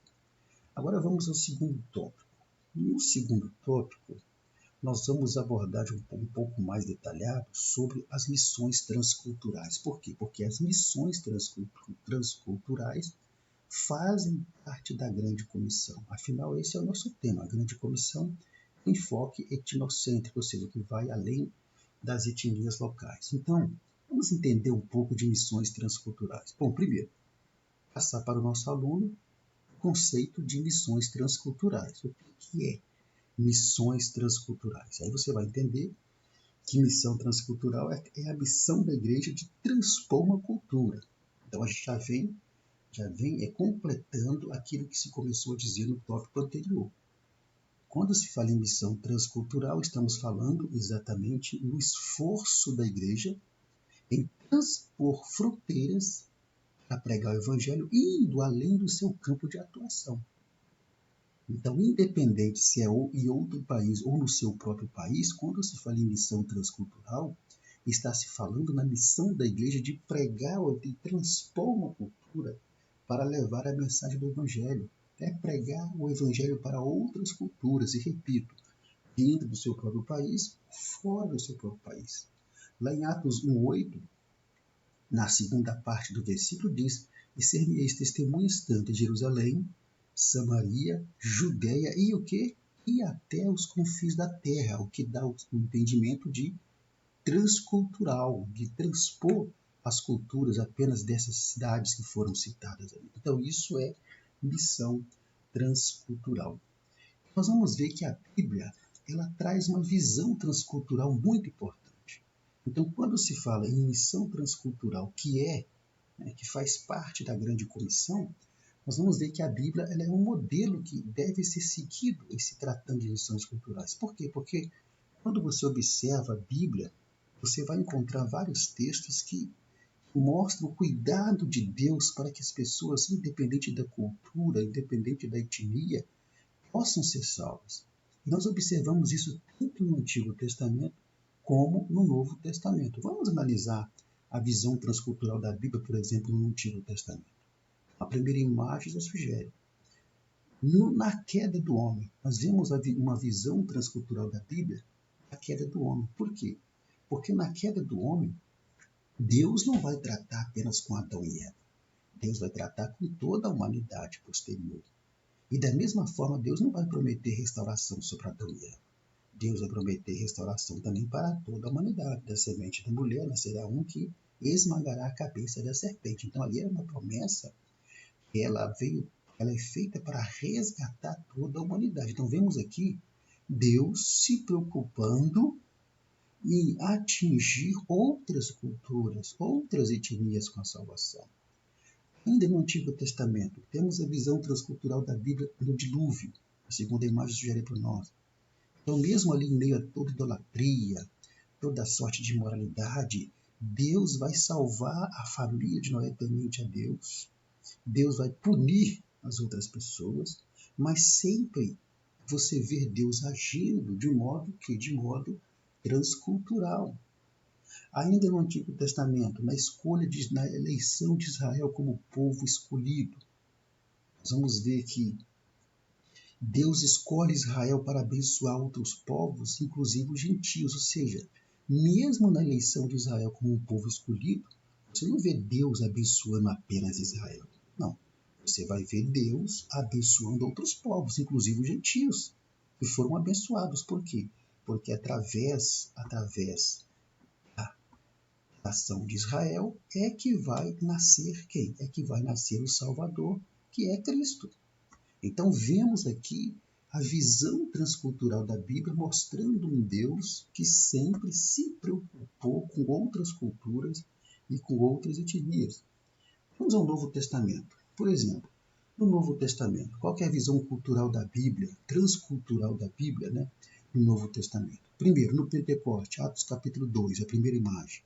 Agora vamos ao segundo tópico. No segundo tópico, nós vamos abordar um pouco mais detalhado sobre as missões transculturais. Por quê? Porque as missões transculturais fazem parte da grande comissão. Afinal, esse é o nosso tema, a grande comissão, enfoque etnocêntrico, ou seja, que vai além das etnias locais. Então, vamos entender um pouco de missões transculturais. Bom, primeiro, passar para o nosso aluno o conceito de missões transculturais. O que é missões transculturais? Aí você vai entender que missão transcultural é a missão da igreja de transpor uma cultura. Então a gente já vem completando aquilo que se começou a dizer no tópico anterior. Quando se fala em missão transcultural, estamos falando exatamente no esforço da igreja em transpor fronteiras para pregar o evangelho, indo além do seu campo de atuação. Então, independente se é em outro país ou no seu próprio país, quando se fala em missão transcultural, está se falando na missão da igreja de pregar ou de transpor uma cultura para levar a mensagem do Evangelho. É pregar o Evangelho para outras culturas, e repito, dentro do seu próprio país, fora do seu próprio país. Lá em Atos 1:8, na segunda parte do versículo diz: e ser-me-eis testemunhas tanto em Jerusalém, Samaria, Judéia e o quê? E até os confins da terra, o que dá o entendimento de transcultural, de transpor as culturas apenas dessas cidades que foram citadas ali. Então isso é missão transcultural. Nós vamos ver que a Bíblia ela traz uma visão transcultural muito importante. Então, quando se fala em missão transcultural, que faz parte da grande comissão, nós vamos ver que a Bíblia ela é um modelo que deve ser seguido em se tratando de lições culturais. Por quê? Porque quando você observa a Bíblia, você vai encontrar vários textos que mostram o cuidado de Deus para que as pessoas, independente da cultura, independente da etnia, possam ser salvas. E nós observamos isso tanto no Antigo Testamento como no Novo Testamento. Vamos analisar a visão transcultural da Bíblia, por exemplo, no Antigo Testamento. A primeira imagem já sugere. Na queda do homem, nós vemos uma visão transcultural da Bíblia, a queda do homem. Por quê? Porque na queda do homem, Deus não vai tratar apenas com Adão e Eva. Deus vai tratar com toda a humanidade posterior. E da mesma forma, Deus não vai prometer restauração sobre Adão e Eva. Deus vai prometer restauração também para toda a humanidade. Da semente da mulher nascerá um que esmagará a cabeça da serpente. Então ali era uma promessa que ela é feita para resgatar toda a humanidade. Então vemos aqui Deus se preocupando em atingir outras culturas, outras etnias com a salvação. Ainda no Antigo Testamento, temos a visão transcultural da Bíblia no dilúvio, a segunda imagem sugere para nós. Então, mesmo ali em meio a toda idolatria, toda sorte de imoralidade, Deus vai salvar a família de Noé temente a Deus. Deus vai punir as outras pessoas, mas sempre você vê Deus agindo de modo transcultural. Ainda no Antigo Testamento, na eleição de Israel como povo escolhido, nós vamos ver que Deus escolhe Israel para abençoar outros povos, inclusive os gentios. Ou seja, mesmo na eleição de Israel como um povo escolhido, você não vê Deus abençoando apenas Israel. Não. Você vai ver Deus abençoando outros povos, inclusive os gentios, que foram abençoados. Por quê? Porque através da nação de Israel é que vai nascer quem? É que vai nascer o Salvador, que é Cristo. Então vemos aqui a visão transcultural da Bíblia mostrando um Deus que sempre se preocupou com outras culturas e com outras etnias. Vamos ao Novo Testamento. Por exemplo, no Novo Testamento, qual que é a visão cultural da Bíblia, transcultural da Bíblia, né, no Novo Testamento? Primeiro, no Pentecoste, Atos capítulo 2, a primeira imagem.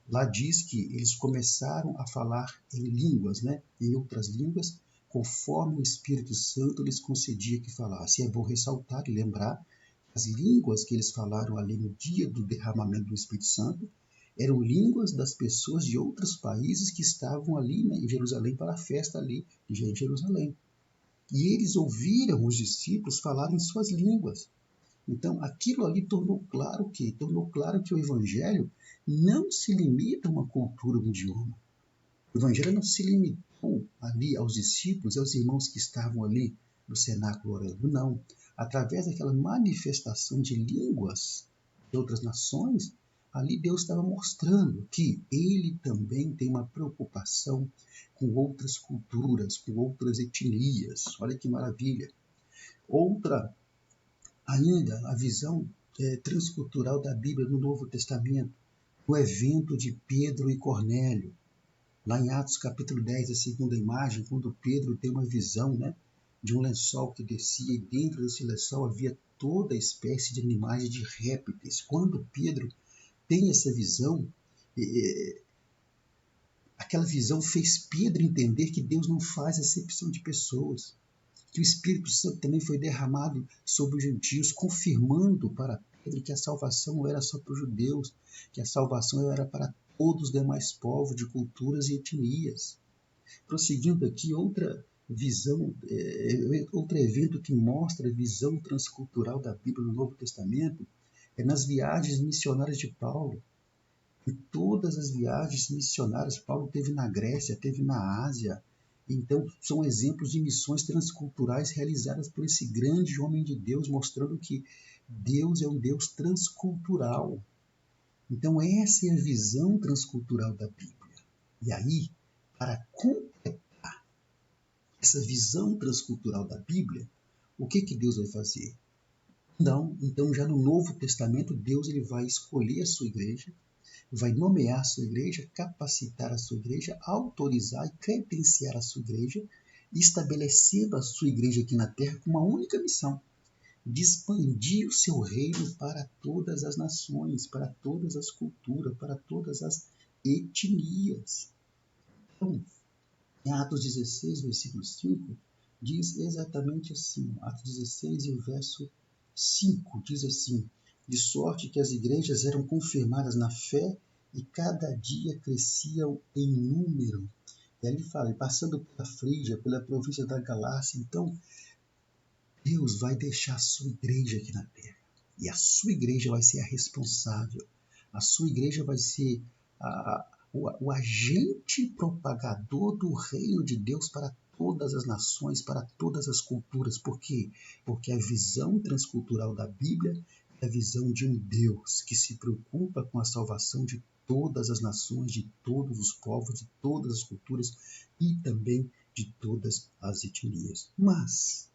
Lá diz que eles começaram a falar em línguas, né, em outras línguas, conforme o Espírito Santo lhes concedia que falasse. É bom ressaltar e lembrar as línguas que eles falaram ali no dia do derramamento do Espírito Santo eram línguas das pessoas de outros países que estavam ali, né, em Jerusalém para a festa ali de Jerusalém. E eles ouviram os discípulos falarem suas línguas. Então, aquilo ali tornou claro que o Evangelho não se limita a uma cultura, um idioma. O Evangelho não se limitou ali aos discípulos e aos irmãos que estavam ali no cenáculo orando. Não. Através daquela manifestação de línguas de outras nações, ali Deus estava mostrando que Ele também tem uma preocupação com outras culturas, com outras etnias. Olha que maravilha. Outra, ainda, a visão transcultural da Bíblia no Novo Testamento, o evento de Pedro e Cornélio. Lá em Atos capítulo 10, a segunda imagem, quando Pedro tem uma visão, né, de um lençol que descia e dentro desse lençol havia toda espécie de animais e de répteis. Quando Pedro tem essa visão, aquela visão fez Pedro entender que Deus não faz acepção de pessoas, que o Espírito Santo também foi derramado sobre os gentios, confirmando para Pedro que a salvação não era só para os judeus, que a salvação era para todos os demais povos de culturas e etnias. Prosseguindo aqui, outra visão, outro evento que mostra a visão transcultural da Bíblia no Novo Testamento é nas viagens missionárias de Paulo. Em todas as viagens missionárias, Paulo teve na Grécia, teve na Ásia. Então, são exemplos de missões transculturais realizadas por esse grande homem de Deus, mostrando que Deus é um Deus transcultural. Então, essa é a visão transcultural da Bíblia. E aí, para completar essa visão transcultural da Bíblia, o que Deus vai fazer? Então, já no Novo Testamento, Deus ele vai escolher a sua igreja, vai nomear a sua igreja, capacitar a sua igreja, autorizar e credenciar a sua igreja, estabelecendo a sua igreja aqui na terra com uma única missão: de expandir o seu reino para todas as nações, para todas as culturas, para todas as etnias. Então, em Atos 16, versículo 5, diz exatamente assim, Atos 16 e o verso 5 diz assim: de sorte que as igrejas eram confirmadas na fé e cada dia cresciam em número. E ali fala, passando pela Frígia, pela província da Galácia. Então, Deus vai deixar a sua igreja aqui na terra. E a sua igreja vai ser a responsável. A sua igreja vai ser o agente propagador do reino de Deus para todas as nações, para todas as culturas. Por quê? Porque a visão transcultural da Bíblia é a visão de um Deus que se preocupa com a salvação de todas as nações, de todos os povos, de todas as culturas e também de todas as etnias. Mas,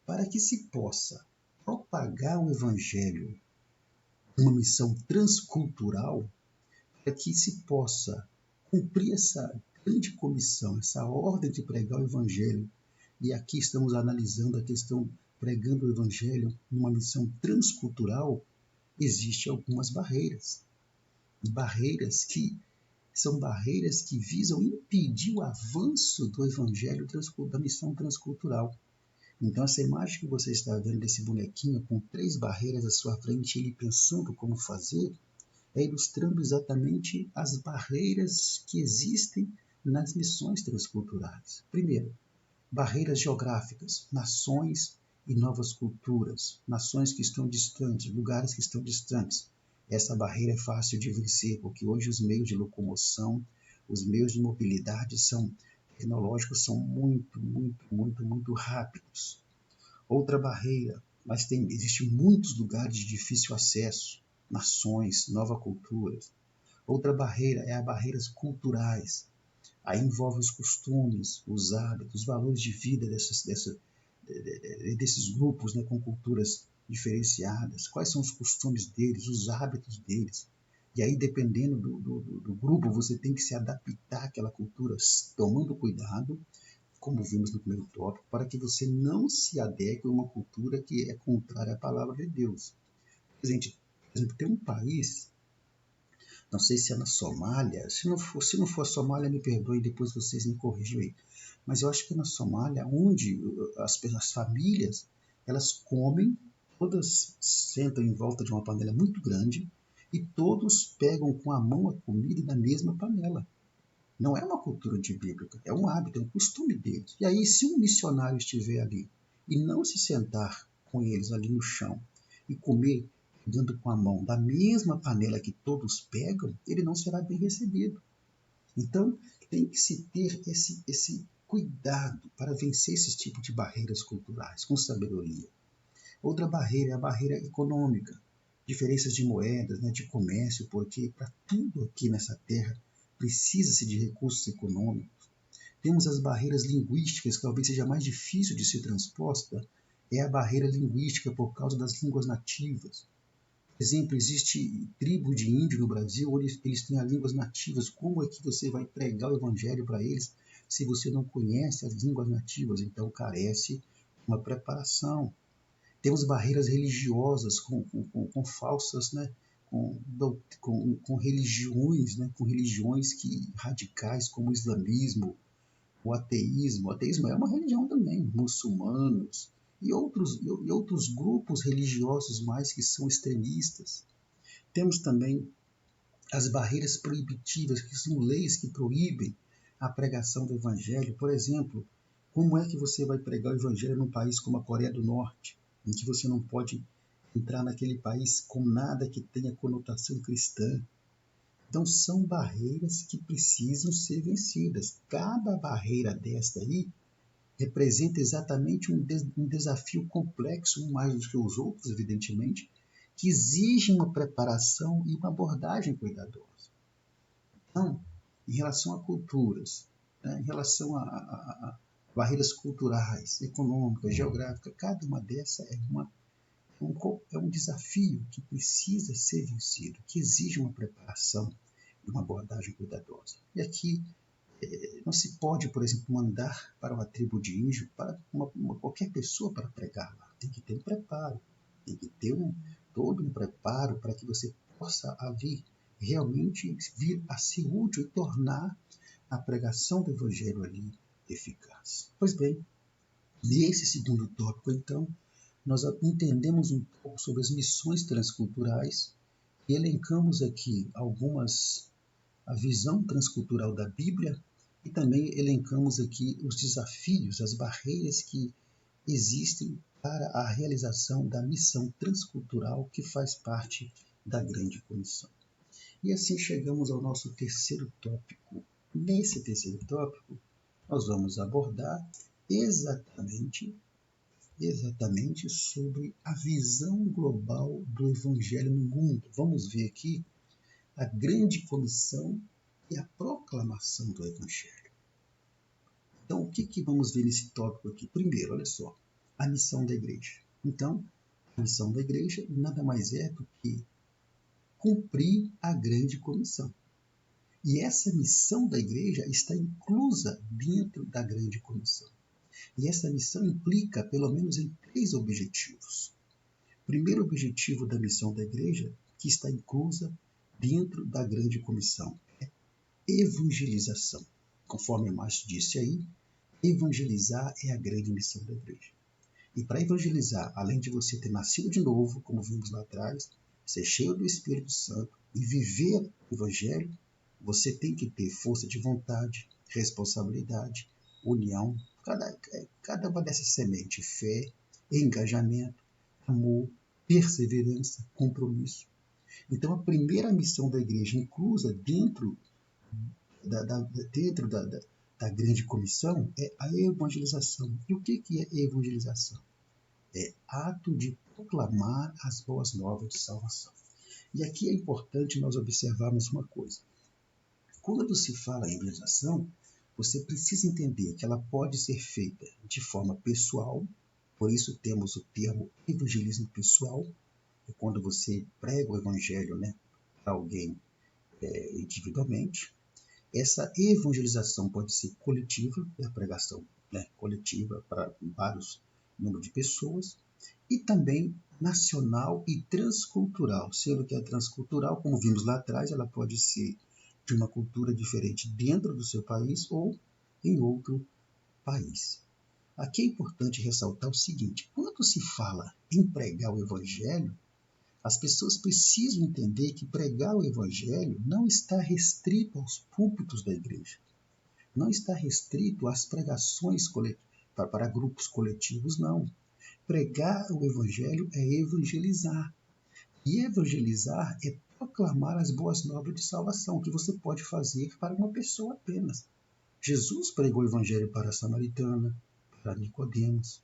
para que se possa propagar o Evangelho, uma missão transcultural, para que se possa cumprir essa grande comissão, essa ordem de pregar o Evangelho, e aqui estamos analisando a questão pregando o Evangelho numa missão transcultural, existem algumas barreiras. Barreiras que são barreiras que visam impedir o avanço do Evangelho da missão transcultural. Então, essa imagem que você está vendo desse bonequinho com 3 barreiras à sua frente, ele pensando como fazer, é ilustrando exatamente as barreiras que existem nas missões transculturais. Primeiro, barreiras geográficas, nações e novas culturas, nações que estão distantes, lugares que estão distantes. Essa barreira é fácil de vencer, porque hoje os meios de locomoção, os meios de mobilidade tecnológicos são muito rápidos. Outra barreira, mas existem muitos lugares de difícil acesso, nações, novas culturas. Outra barreira é as barreiras culturais. Aí envolve os costumes, os hábitos, os valores de vida desses grupos, né, com culturas diferenciadas. Quais são os costumes deles, os hábitos deles. E aí, dependendo do grupo, você tem que se adaptar àquela cultura, tomando cuidado, como vimos no primeiro tópico, para que você não se adeque a uma cultura que é contrária à palavra de Deus. Por exemplo, tem um país, não sei se é na Somália, se não for a Somália, me perdoe, depois vocês me corrigem aí, mas eu acho que é na Somália, onde as famílias, elas comem, todas sentam em volta de uma panela muito grande e todos pegam com a mão a comida na mesma panela. Não é uma cultura antibíblica, é um hábito, é um costume deles. E aí, se um missionário estiver ali e não se sentar com eles ali no chão e comer dando com a mão da mesma panela que todos pegam, ele não será bem recebido. Então, tem que se ter esse cuidado para vencer esse tipo de barreiras culturais, com sabedoria. Outra barreira é a barreira econômica. Diferenças de moedas, né, de comércio, porque para tudo aqui nessa terra precisa-se de recursos econômicos. Temos as barreiras linguísticas, que talvez seja mais difícil de ser transposta, é a barreira linguística por causa das línguas nativas. Por exemplo, existe tribo de índio no Brasil, onde eles têm as línguas nativas. Como é que você vai pregar o evangelho para eles se você não conhece as línguas nativas? Então, carece uma preparação. Temos barreiras religiosas com falsas, né? Com religiões, né? Com religiões radicais, como o islamismo, o ateísmo. O ateísmo é uma religião também, muçulmanos e outros grupos religiosos mais que são extremistas. Temos também as barreiras proibitivas, que são leis que proíbem a pregação do evangelho. Por exemplo, como é que você vai pregar o evangelho num país como a Coreia do Norte, em que você não pode entrar naquele país com nada que tenha conotação cristã? Então, são barreiras que precisam ser vencidas. Cada barreira desta aí representa exatamente um desafio complexo, um mais do que os outros, evidentemente, que exige uma preparação e uma abordagem cuidadosa. Então, em relação a culturas, né, em relação a barreiras culturais, econômicas, geográficas, cada uma dessas é um desafio que precisa ser vencido, que exige uma preparação e uma abordagem cuidadosa. E aqui Não se pode, por exemplo, mandar para uma tribo de índio, para qualquer pessoa para pregar lá. Tem que ter um preparo, tem que ter todo um preparo para que você possa ali realmente vir a ser útil e tornar a pregação do Evangelho ali eficaz. Pois bem, nesse segundo tópico, então, nós entendemos um pouco sobre as missões transculturais e elencamos aqui a visão transcultural da Bíblia e também elencamos aqui os desafios, as barreiras que existem para a realização da missão transcultural que faz parte da Grande Comissão. E assim chegamos ao nosso terceiro tópico. Nesse terceiro tópico, nós vamos abordar exatamente sobre a visão global do Evangelho no mundo. Vamos ver aqui a grande comissão e a proclamação do Evangelho. Então, o que vamos ver nesse tópico aqui? Primeiro, olha só, a missão da igreja. Então, a missão da igreja nada mais é do que cumprir a grande comissão. E essa missão da igreja está inclusa dentro da grande comissão. E essa missão implica, pelo menos, em 3 objetivos. O primeiro objetivo da missão da igreja, que está inclusa dentro da grande comissão, é evangelização. Conforme a Márcio disse aí, evangelizar é a grande missão da igreja. E para evangelizar, além de você ter nascido de novo, como vimos lá atrás, ser cheio do Espírito Santo e viver o Evangelho, você tem que ter força de vontade, responsabilidade, união, cada uma dessas sementes, fé, engajamento, amor, perseverança, compromisso. Então, a primeira missão da igreja, inclusa dentro da grande comissão, é a evangelização. E o que é evangelização? É ato de proclamar as boas novas de salvação. E aqui é importante nós observarmos uma coisa. Quando se fala em evangelização, você precisa entender que ela pode ser feita de forma pessoal, por isso temos o termo evangelismo pessoal, é quando você prega o evangelho, para alguém individualmente. Essa evangelização pode ser coletiva, a pregação coletiva para vários números de pessoas, e também nacional e transcultural, sendo que a transcultural, como vimos lá atrás, ela pode ser de uma cultura diferente dentro do seu país ou em outro país. Aqui é importante ressaltar o seguinte: quando se fala em pregar o Evangelho, as pessoas precisam entender que pregar o Evangelho não está restrito aos púlpitos da igreja, não está restrito às pregações para grupos coletivos, não. Pregar o Evangelho é evangelizar. E evangelizar é proclamar as boas novas de salvação, que você pode fazer para uma pessoa apenas. Jesus pregou o Evangelho para a samaritana, para Nicodemos.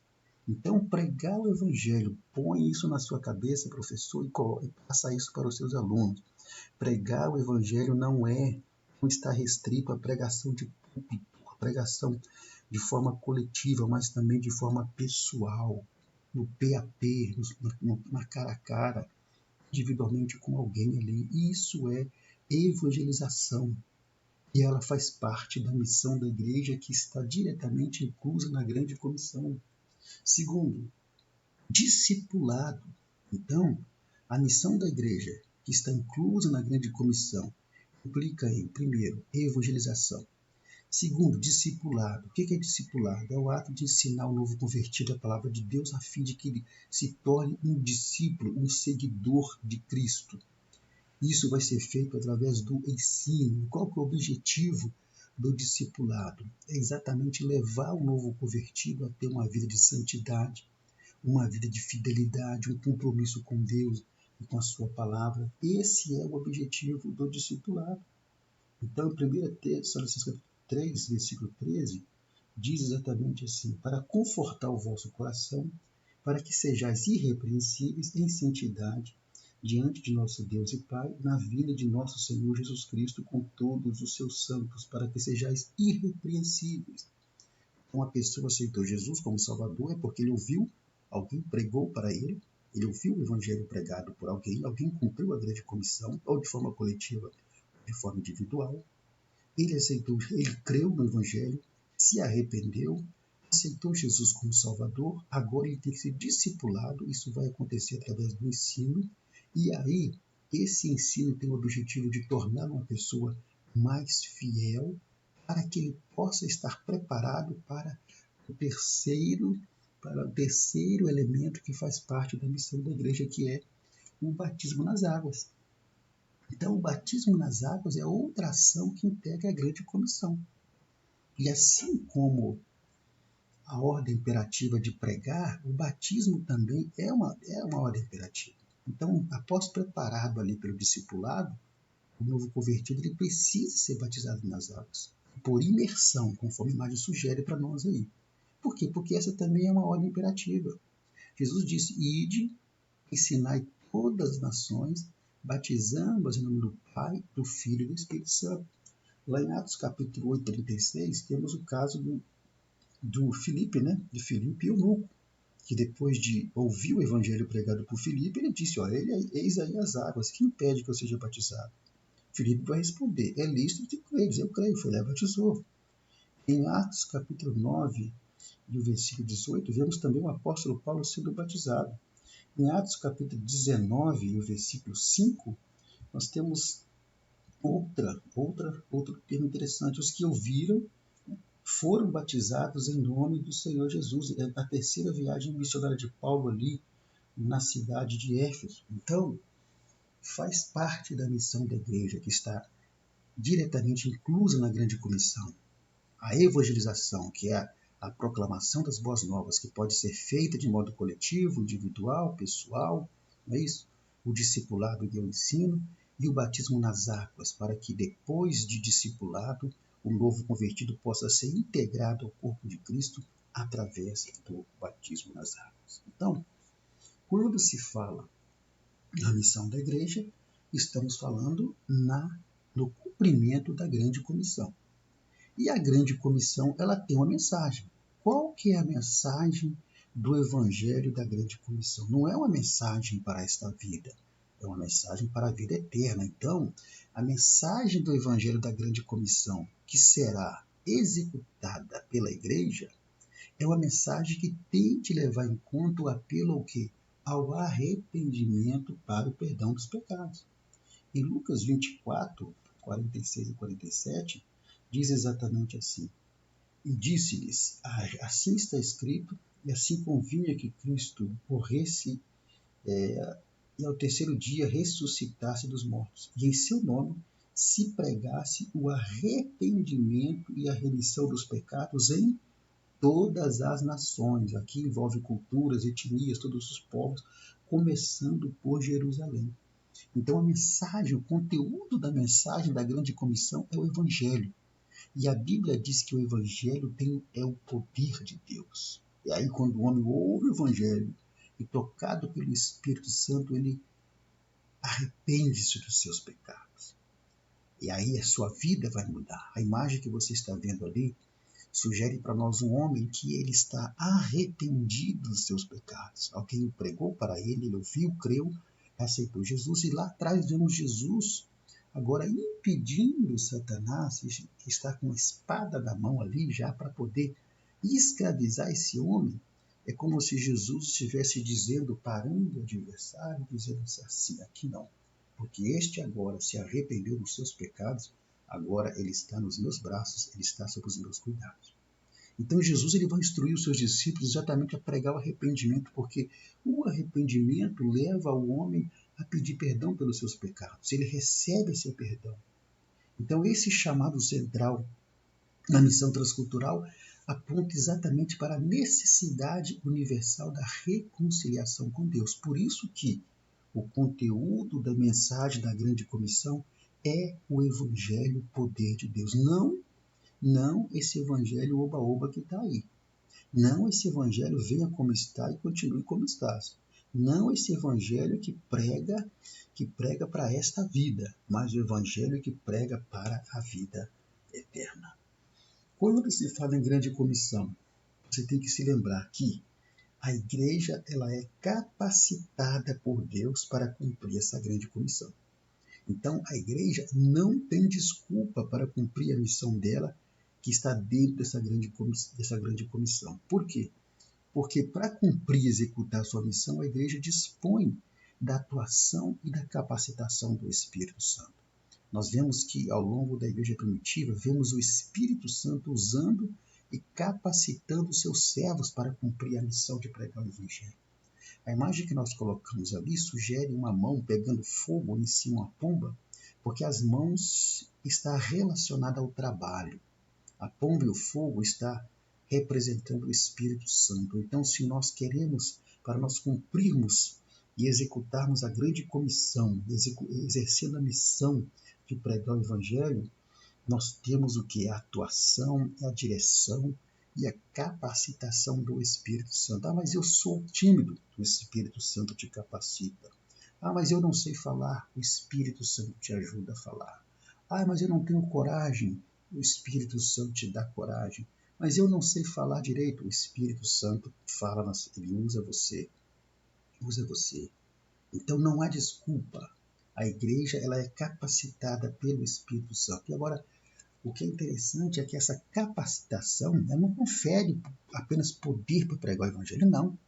Então, pregar o Evangelho, põe isso na sua cabeça, professor, e passa isso para os seus alunos. Pregar o Evangelho não está restrito à pregação de púlpito, à pregação de forma coletiva, mas também de forma pessoal, no PAP, na cara a cara, individualmente com alguém ali. Isso é evangelização. E ela faz parte da missão da igreja que está diretamente inclusa na grande comissão. Segundo, discipulado. Então, a missão da igreja, que está inclusa na grande comissão, implica em, primeiro, evangelização. Segundo, discipulado. O que é discipulado? É o ato de ensinar o novo convertido a palavra de Deus a fim de que ele se torne um discípulo, um seguidor de Cristo. Isso vai ser feito através do ensino. Qual que é o objetivo do discipulado? É exatamente levar o novo convertido a ter uma vida de santidade, uma vida de fidelidade, um compromisso com Deus e com a sua palavra. Esse é o objetivo do discipulado. Então, em 1 Tessalonicenses 3, versículo 13, diz exatamente assim: para confortar o vosso coração, para que sejais irrepreensíveis em santidade diante de nosso Deus e Pai, na vinda de nosso Senhor Jesus Cristo com todos os seus santos, para que sejais irrepreensíveis. Então, a pessoa aceitou Jesus como Salvador é porque ele ouviu, alguém pregou para ele ouviu o Evangelho pregado por alguém cumpriu a grande comissão, ou de forma coletiva, de forma individual. ele creu no Evangelho, se arrependeu, aceitou Jesus como Salvador, agora ele tem que ser discipulado, isso vai acontecer através do ensino, e aí esse ensino tem o objetivo de tornar uma pessoa mais fiel, para que ele possa estar preparado o terceiro, para o terceiro elemento que faz parte da missão da igreja, que é o batismo nas águas. Então, o batismo nas águas é outra ação que integra a grande comissão. E assim como a ordem imperativa de pregar, o batismo também é uma ordem imperativa. Então, após preparado ali pelo discipulado, o novo convertido ele precisa ser batizado nas águas, por imersão, conforme a imagem sugere para nós aí. Por quê? Porque essa também é uma ordem imperativa. Jesus disse: ide, ensinai todas as nações, batizando-as em nome do Pai, do Filho e do Espírito Santo. Lá em Atos capítulo 8, 36, temos o caso do Filipe, né? De Filipe e Eunuco, que depois de ouvir o evangelho pregado por Filipe, ele disse: olha, eis aí as águas, que impede que eu seja batizado? Filipe vai responder: é lícito de crer, eu creio, foi lá e batizou. Em Atos capítulo 9, do versículo 18, vemos também o apóstolo Paulo sendo batizado. Em Atos capítulo 19, no versículo 5, nós temos outro termo interessante. Os que ouviram foram batizados em nome do Senhor Jesus. É a terceira viagem missionária de Paulo ali na cidade de Éfeso. Então, faz parte da missão da igreja, que está diretamente inclusa na grande comissão. A evangelização, que é a proclamação das boas novas, que pode ser feita de modo coletivo, individual, pessoal, não é isso? O discipulado e o ensino, e o batismo nas águas, para que depois de discipulado, o novo convertido possa ser integrado ao corpo de Cristo através do batismo nas águas. Então, quando se fala na missão da igreja, estamos falando no cumprimento da grande comissão. E a grande comissão, ela tem uma mensagem. Qual que é a mensagem do evangelho da grande comissão? Não é uma mensagem para esta vida, é uma mensagem para a vida eterna. Então, a mensagem do evangelho da grande comissão, que será executada pela igreja, é uma mensagem que tem de levar em conta o apelo ao quê? Ao arrependimento para o perdão dos pecados. Em Lucas 24, 46 e 47, diz exatamente assim: e disse-lhes: assim está escrito, e assim convinha que Cristo morresse e ao terceiro dia ressuscitasse dos mortos, e em seu nome se pregasse o arrependimento e a remissão dos pecados em todas as nações. Aqui envolve culturas, etnias, todos os povos, começando por Jerusalém. Então a mensagem, o conteúdo da mensagem da grande comissão é o evangelho. E a Bíblia diz que o evangelho é o poder de Deus. E aí quando o homem ouve o evangelho e tocado pelo Espírito Santo, ele arrepende-se dos seus pecados. E aí a sua vida vai mudar. A imagem que você está vendo ali sugere para nós um homem que ele está arrependido dos seus pecados. Alguém o pregou para ele, ele ouviu, creu, aceitou Jesus, e lá atrás vemos Jesus agora impedindo Satanás, que está com a espada na mão ali já para poder escravizar esse homem. É como se Jesus estivesse dizendo, parando o adversário, dizendo assim: aqui não, porque este agora se arrependeu dos seus pecados, agora ele está nos meus braços, ele está sob os meus cuidados. Então Jesus ele vai instruir os seus discípulos exatamente a pregar o arrependimento, porque o arrependimento leva o homem a pedir perdão pelos seus pecados. Ele recebe esse perdão. Então esse chamado central na missão transcultural aponta exatamente para a necessidade universal da reconciliação com Deus. Por isso que o conteúdo da mensagem da grande comissão é o evangelho, poder de Deus. Não esse evangelho oba-oba que está aí. Não esse evangelho venha como está e continue como está. Não esse evangelho que prega para esta vida, mas o evangelho que prega para a vida eterna. Quando se fala em grande comissão, você tem que se lembrar que a igreja ela é capacitada por Deus para cumprir essa grande comissão. Então, a igreja não tem desculpa para cumprir a missão dela, que está dentro dessa grande comissão. Por quê? Porque para cumprir e executar a sua missão, a igreja dispõe da atuação e da capacitação do Espírito Santo. Nós vemos que, ao longo da igreja primitiva, vemos o Espírito Santo usando e capacitando seus servos para cumprir a missão de pregar o Evangelho. A imagem que nós colocamos ali sugere uma mão pegando fogo em cima de uma pomba, porque as mãos está relacionada ao trabalho. A pomba e o fogo está representando o Espírito Santo. Então, se nós queremos, para nós cumprirmos e executarmos a grande comissão, exercendo a missão de pregar o Evangelho, nós temos o que? A atuação, a direção e a capacitação do Espírito Santo. Ah, mas eu sou tímido. O Espírito Santo te capacita. Ah, mas eu não sei falar. O Espírito Santo te ajuda a falar. Ah, mas eu não tenho coragem. O Espírito Santo te dá coragem. Mas eu não sei falar direito. O Espírito Santo fala, ele usa você. Usa você. Então não há desculpa. A igreja ela é capacitada pelo Espírito Santo. E agora, o que é interessante é que essa capacitação ela não confere apenas poder para pregar o Evangelho, não.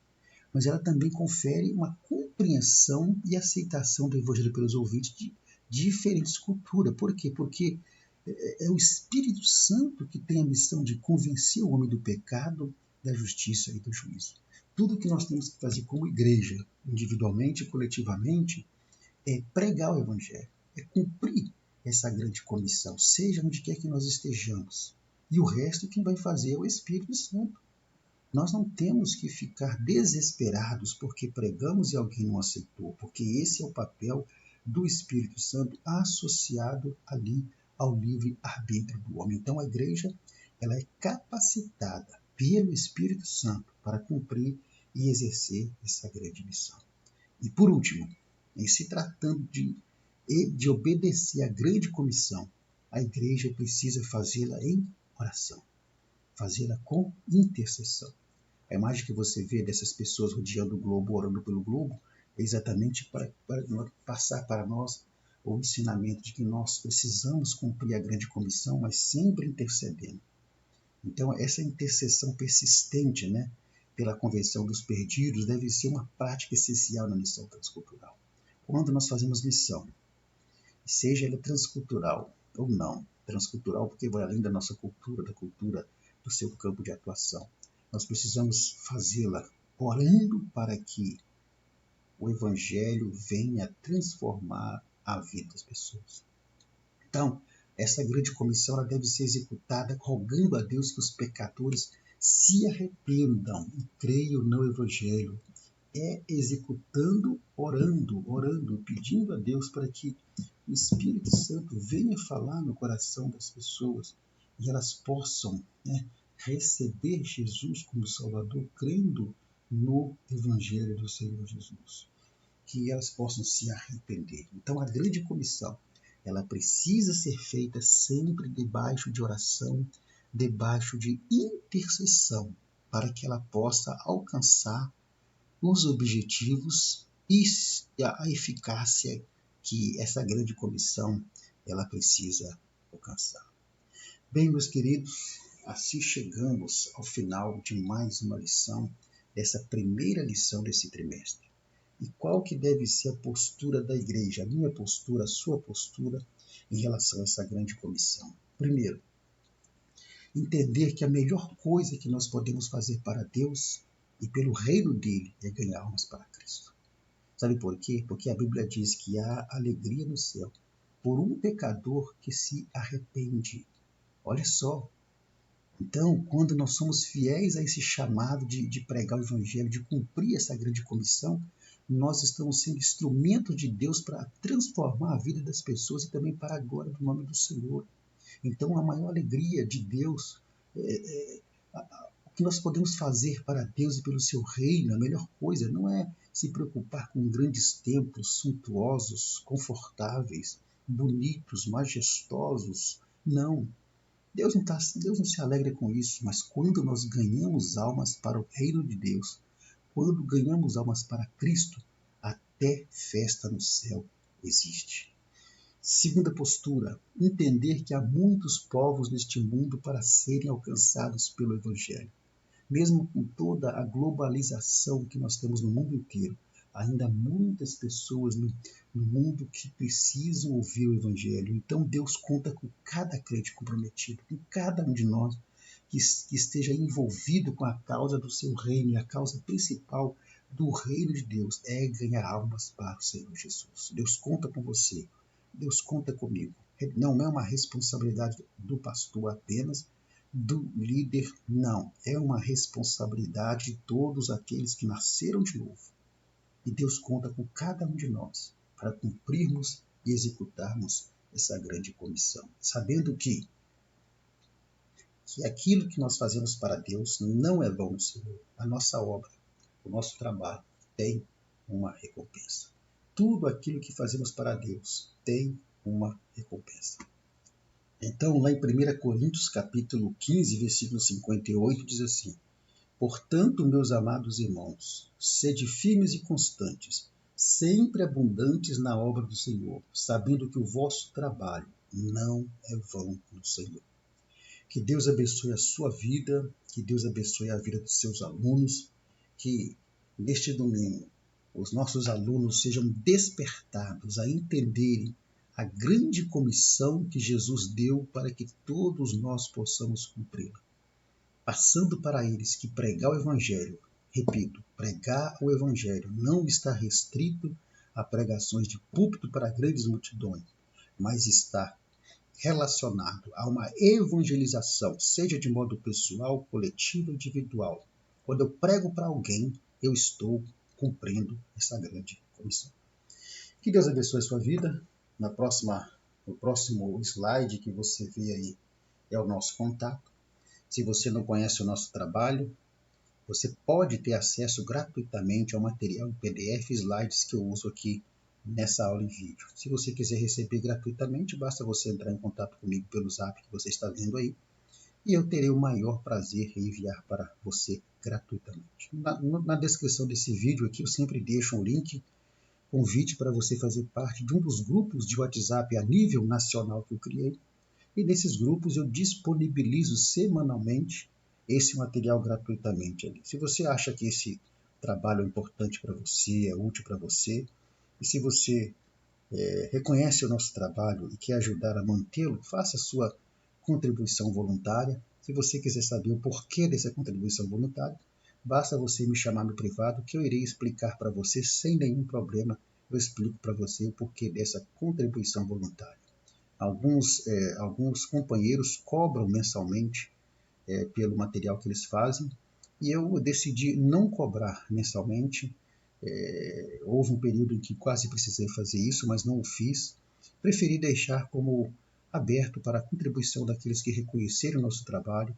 Mas ela também confere uma compreensão e aceitação do Evangelho pelos ouvintes de diferentes culturas. Por quê? Porque é o Espírito Santo que tem a missão de convencer o homem do pecado, da justiça e do juízo. Tudo que nós temos que fazer como igreja, individualmente e coletivamente, é pregar o Evangelho, é cumprir essa grande comissão, seja onde quer que nós estejamos. E o resto quem vai fazer é o Espírito Santo. Nós não temos que ficar desesperados porque pregamos e alguém não aceitou, porque esse é o papel do Espírito Santo associado ali ao livre-arbítrio do homem. Então a igreja ela é capacitada pelo Espírito Santo para cumprir e exercer essa grande missão. E por último, em se tratando de obedecer à grande comissão, a igreja precisa fazê-la em oração, fazê-la com intercessão. A imagem que você vê dessas pessoas rodeando o globo, orando pelo globo, é exatamente para passar para nós o ensinamento de que nós precisamos cumprir a grande comissão, mas sempre intercedendo. Então, essa intercessão persistente, pela conversão dos perdidos, deve ser uma prática essencial na missão transcultural. Quando nós fazemos missão, seja ela transcultural ou não, transcultural porque vai além da nossa cultura, da cultura do seu campo de atuação, nós precisamos fazê-la orando para que o Evangelho venha transformar a vida das pessoas. Então, essa grande comissão ela deve ser executada rogando a Deus que os pecadores se arrependam e creiam no Evangelho. É executando, orando, pedindo a Deus para que o Espírito Santo venha falar no coração das pessoas e elas possam receber Jesus como Salvador, crendo no Evangelho do Senhor Jesus. Que elas possam se arrepender. Então, a grande comissão, ela precisa ser feita sempre debaixo de oração, debaixo de intercessão, para que ela possa alcançar os objetivos e a eficácia que essa grande comissão ela precisa alcançar. Bem, meus queridos, assim chegamos ao final de mais uma lição, dessa primeira lição desse trimestre. E qual que deve ser a postura da igreja, a minha postura, a sua postura em relação a essa grande comissão? Primeiro, entender que a melhor coisa que nós podemos fazer para Deus e pelo reino dele é ganhar almas para Cristo. Sabe por quê? Porque a Bíblia diz que há alegria no céu por um pecador que se arrepende. Olha só. Então, quando nós somos fiéis a esse chamado de pregar o Evangelho, de cumprir essa grande comissão, nós estamos sendo instrumento de Deus para transformar a vida das pessoas e também para a glória do nome do Senhor. Então, a maior alegria de Deus, o que nós podemos fazer para Deus e pelo seu reino, a melhor coisa não é se preocupar com grandes templos suntuosos, confortáveis, bonitos, majestosos. Não. Deus não se alegra com isso, mas quando nós ganhamos almas para o reino de Deus, quando ganhamos almas para Cristo, até festa no céu existe. Segunda postura, entender que há muitos povos neste mundo para serem alcançados pelo Evangelho. Mesmo com toda a globalização que nós temos no mundo inteiro, ainda há muitas pessoas no mundo que precisam ouvir o Evangelho. Então Deus conta com cada crente comprometido, com cada um de nós que esteja envolvido com a causa do seu reino. E a causa principal do reino de Deus é ganhar almas para o Senhor Jesus. Deus conta com você, Deus conta comigo. Não é uma responsabilidade do pastor apenas, do líder, não. É uma responsabilidade de todos aqueles que nasceram de novo. E Deus conta com cada um de nós para cumprirmos e executarmos essa grande comissão, sabendo que aquilo que nós fazemos para Deus não é vão, Senhor. A nossa obra, o nosso trabalho tem uma recompensa. Tudo aquilo que fazemos para Deus tem uma recompensa. Então, lá em 1 Coríntios, capítulo 15, versículo 58, diz assim: Portanto, meus amados irmãos, sede firmes e constantes, sempre abundantes na obra do Senhor, sabendo que o vosso trabalho não é vão no Senhor. Que Deus abençoe a sua vida, que Deus abençoe a vida dos seus alunos, que neste domingo os nossos alunos sejam despertados a entenderem a grande comissão que Jesus deu para que todos nós possamos cumpri-la. Passando para eles que pregar o Evangelho, repito, pregar o Evangelho não está restrito a pregações de púlpito para grandes multidões, mas está relacionado a uma evangelização, seja de modo pessoal, coletivo ou individual. Quando eu prego para alguém, eu estou cumprindo essa grande comissão. Que Deus abençoe a sua vida. No próximo slide que você vê aí é o nosso contato. Se você não conhece o nosso trabalho, você pode ter acesso gratuitamente ao material em PDF slides que eu uso aqui nessa aula em vídeo. Se você quiser receber gratuitamente, basta você entrar em contato comigo pelo zap que você está vendo aí, e eu terei o maior prazer em enviar para você gratuitamente. Na descrição desse vídeo aqui eu sempre deixo um link, convite para você fazer parte de um dos grupos de WhatsApp a nível nacional que eu criei, e nesses grupos eu disponibilizo semanalmente esse material gratuitamente ali. Se você acha que esse trabalho é importante para você, é útil para você, e se você reconhece o nosso trabalho e quer ajudar a mantê-lo, faça a sua contribuição voluntária. Se você quiser saber o porquê dessa contribuição voluntária, basta você me chamar no privado que eu irei explicar para você sem nenhum problema. Eu explico para você o porquê dessa contribuição voluntária. Alguns companheiros cobram mensalmente pelo material que eles fazem, e eu decidi não cobrar mensalmente. Houve um período em que quase precisei fazer isso, mas não o fiz. Preferi deixar como aberto para a contribuição daqueles que reconheceram o nosso trabalho,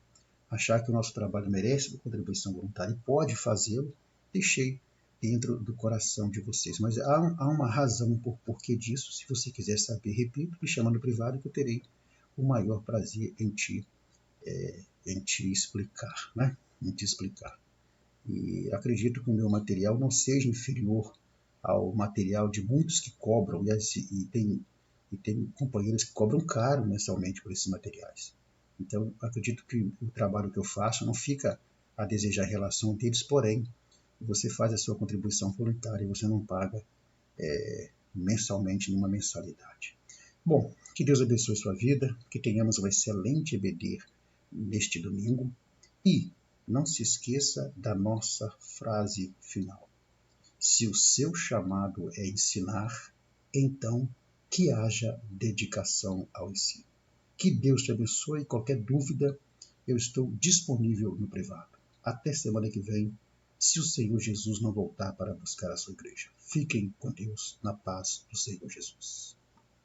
achar que o nosso trabalho merece uma contribuição voluntária e pode fazê-lo. Deixei dentro do coração de vocês. Mas há uma razão por porquê disso. Se você quiser saber, repito, me chama no privado que eu terei o maior prazer em te explicar, né? Em te explicar. E acredito que o meu material não seja inferior ao material de muitos que cobram, e tem companheiros que cobram caro mensalmente por esses materiais. Então, acredito que o trabalho que eu faço não fica a desejar em relação deles, porém, você faz a sua contribuição voluntária e você não paga mensalmente numa mensalidade. Bom, que Deus abençoe sua vida, que tenhamos um excelente EBD neste domingo e não se esqueça da nossa frase final. Se o seu chamado é ensinar, então que haja dedicação ao ensino. Que Deus te abençoe. Qualquer dúvida, eu estou disponível no privado. Até semana que vem, se o Senhor Jesus não voltar para buscar a sua igreja. Fiquem com Deus, na paz do Senhor Jesus.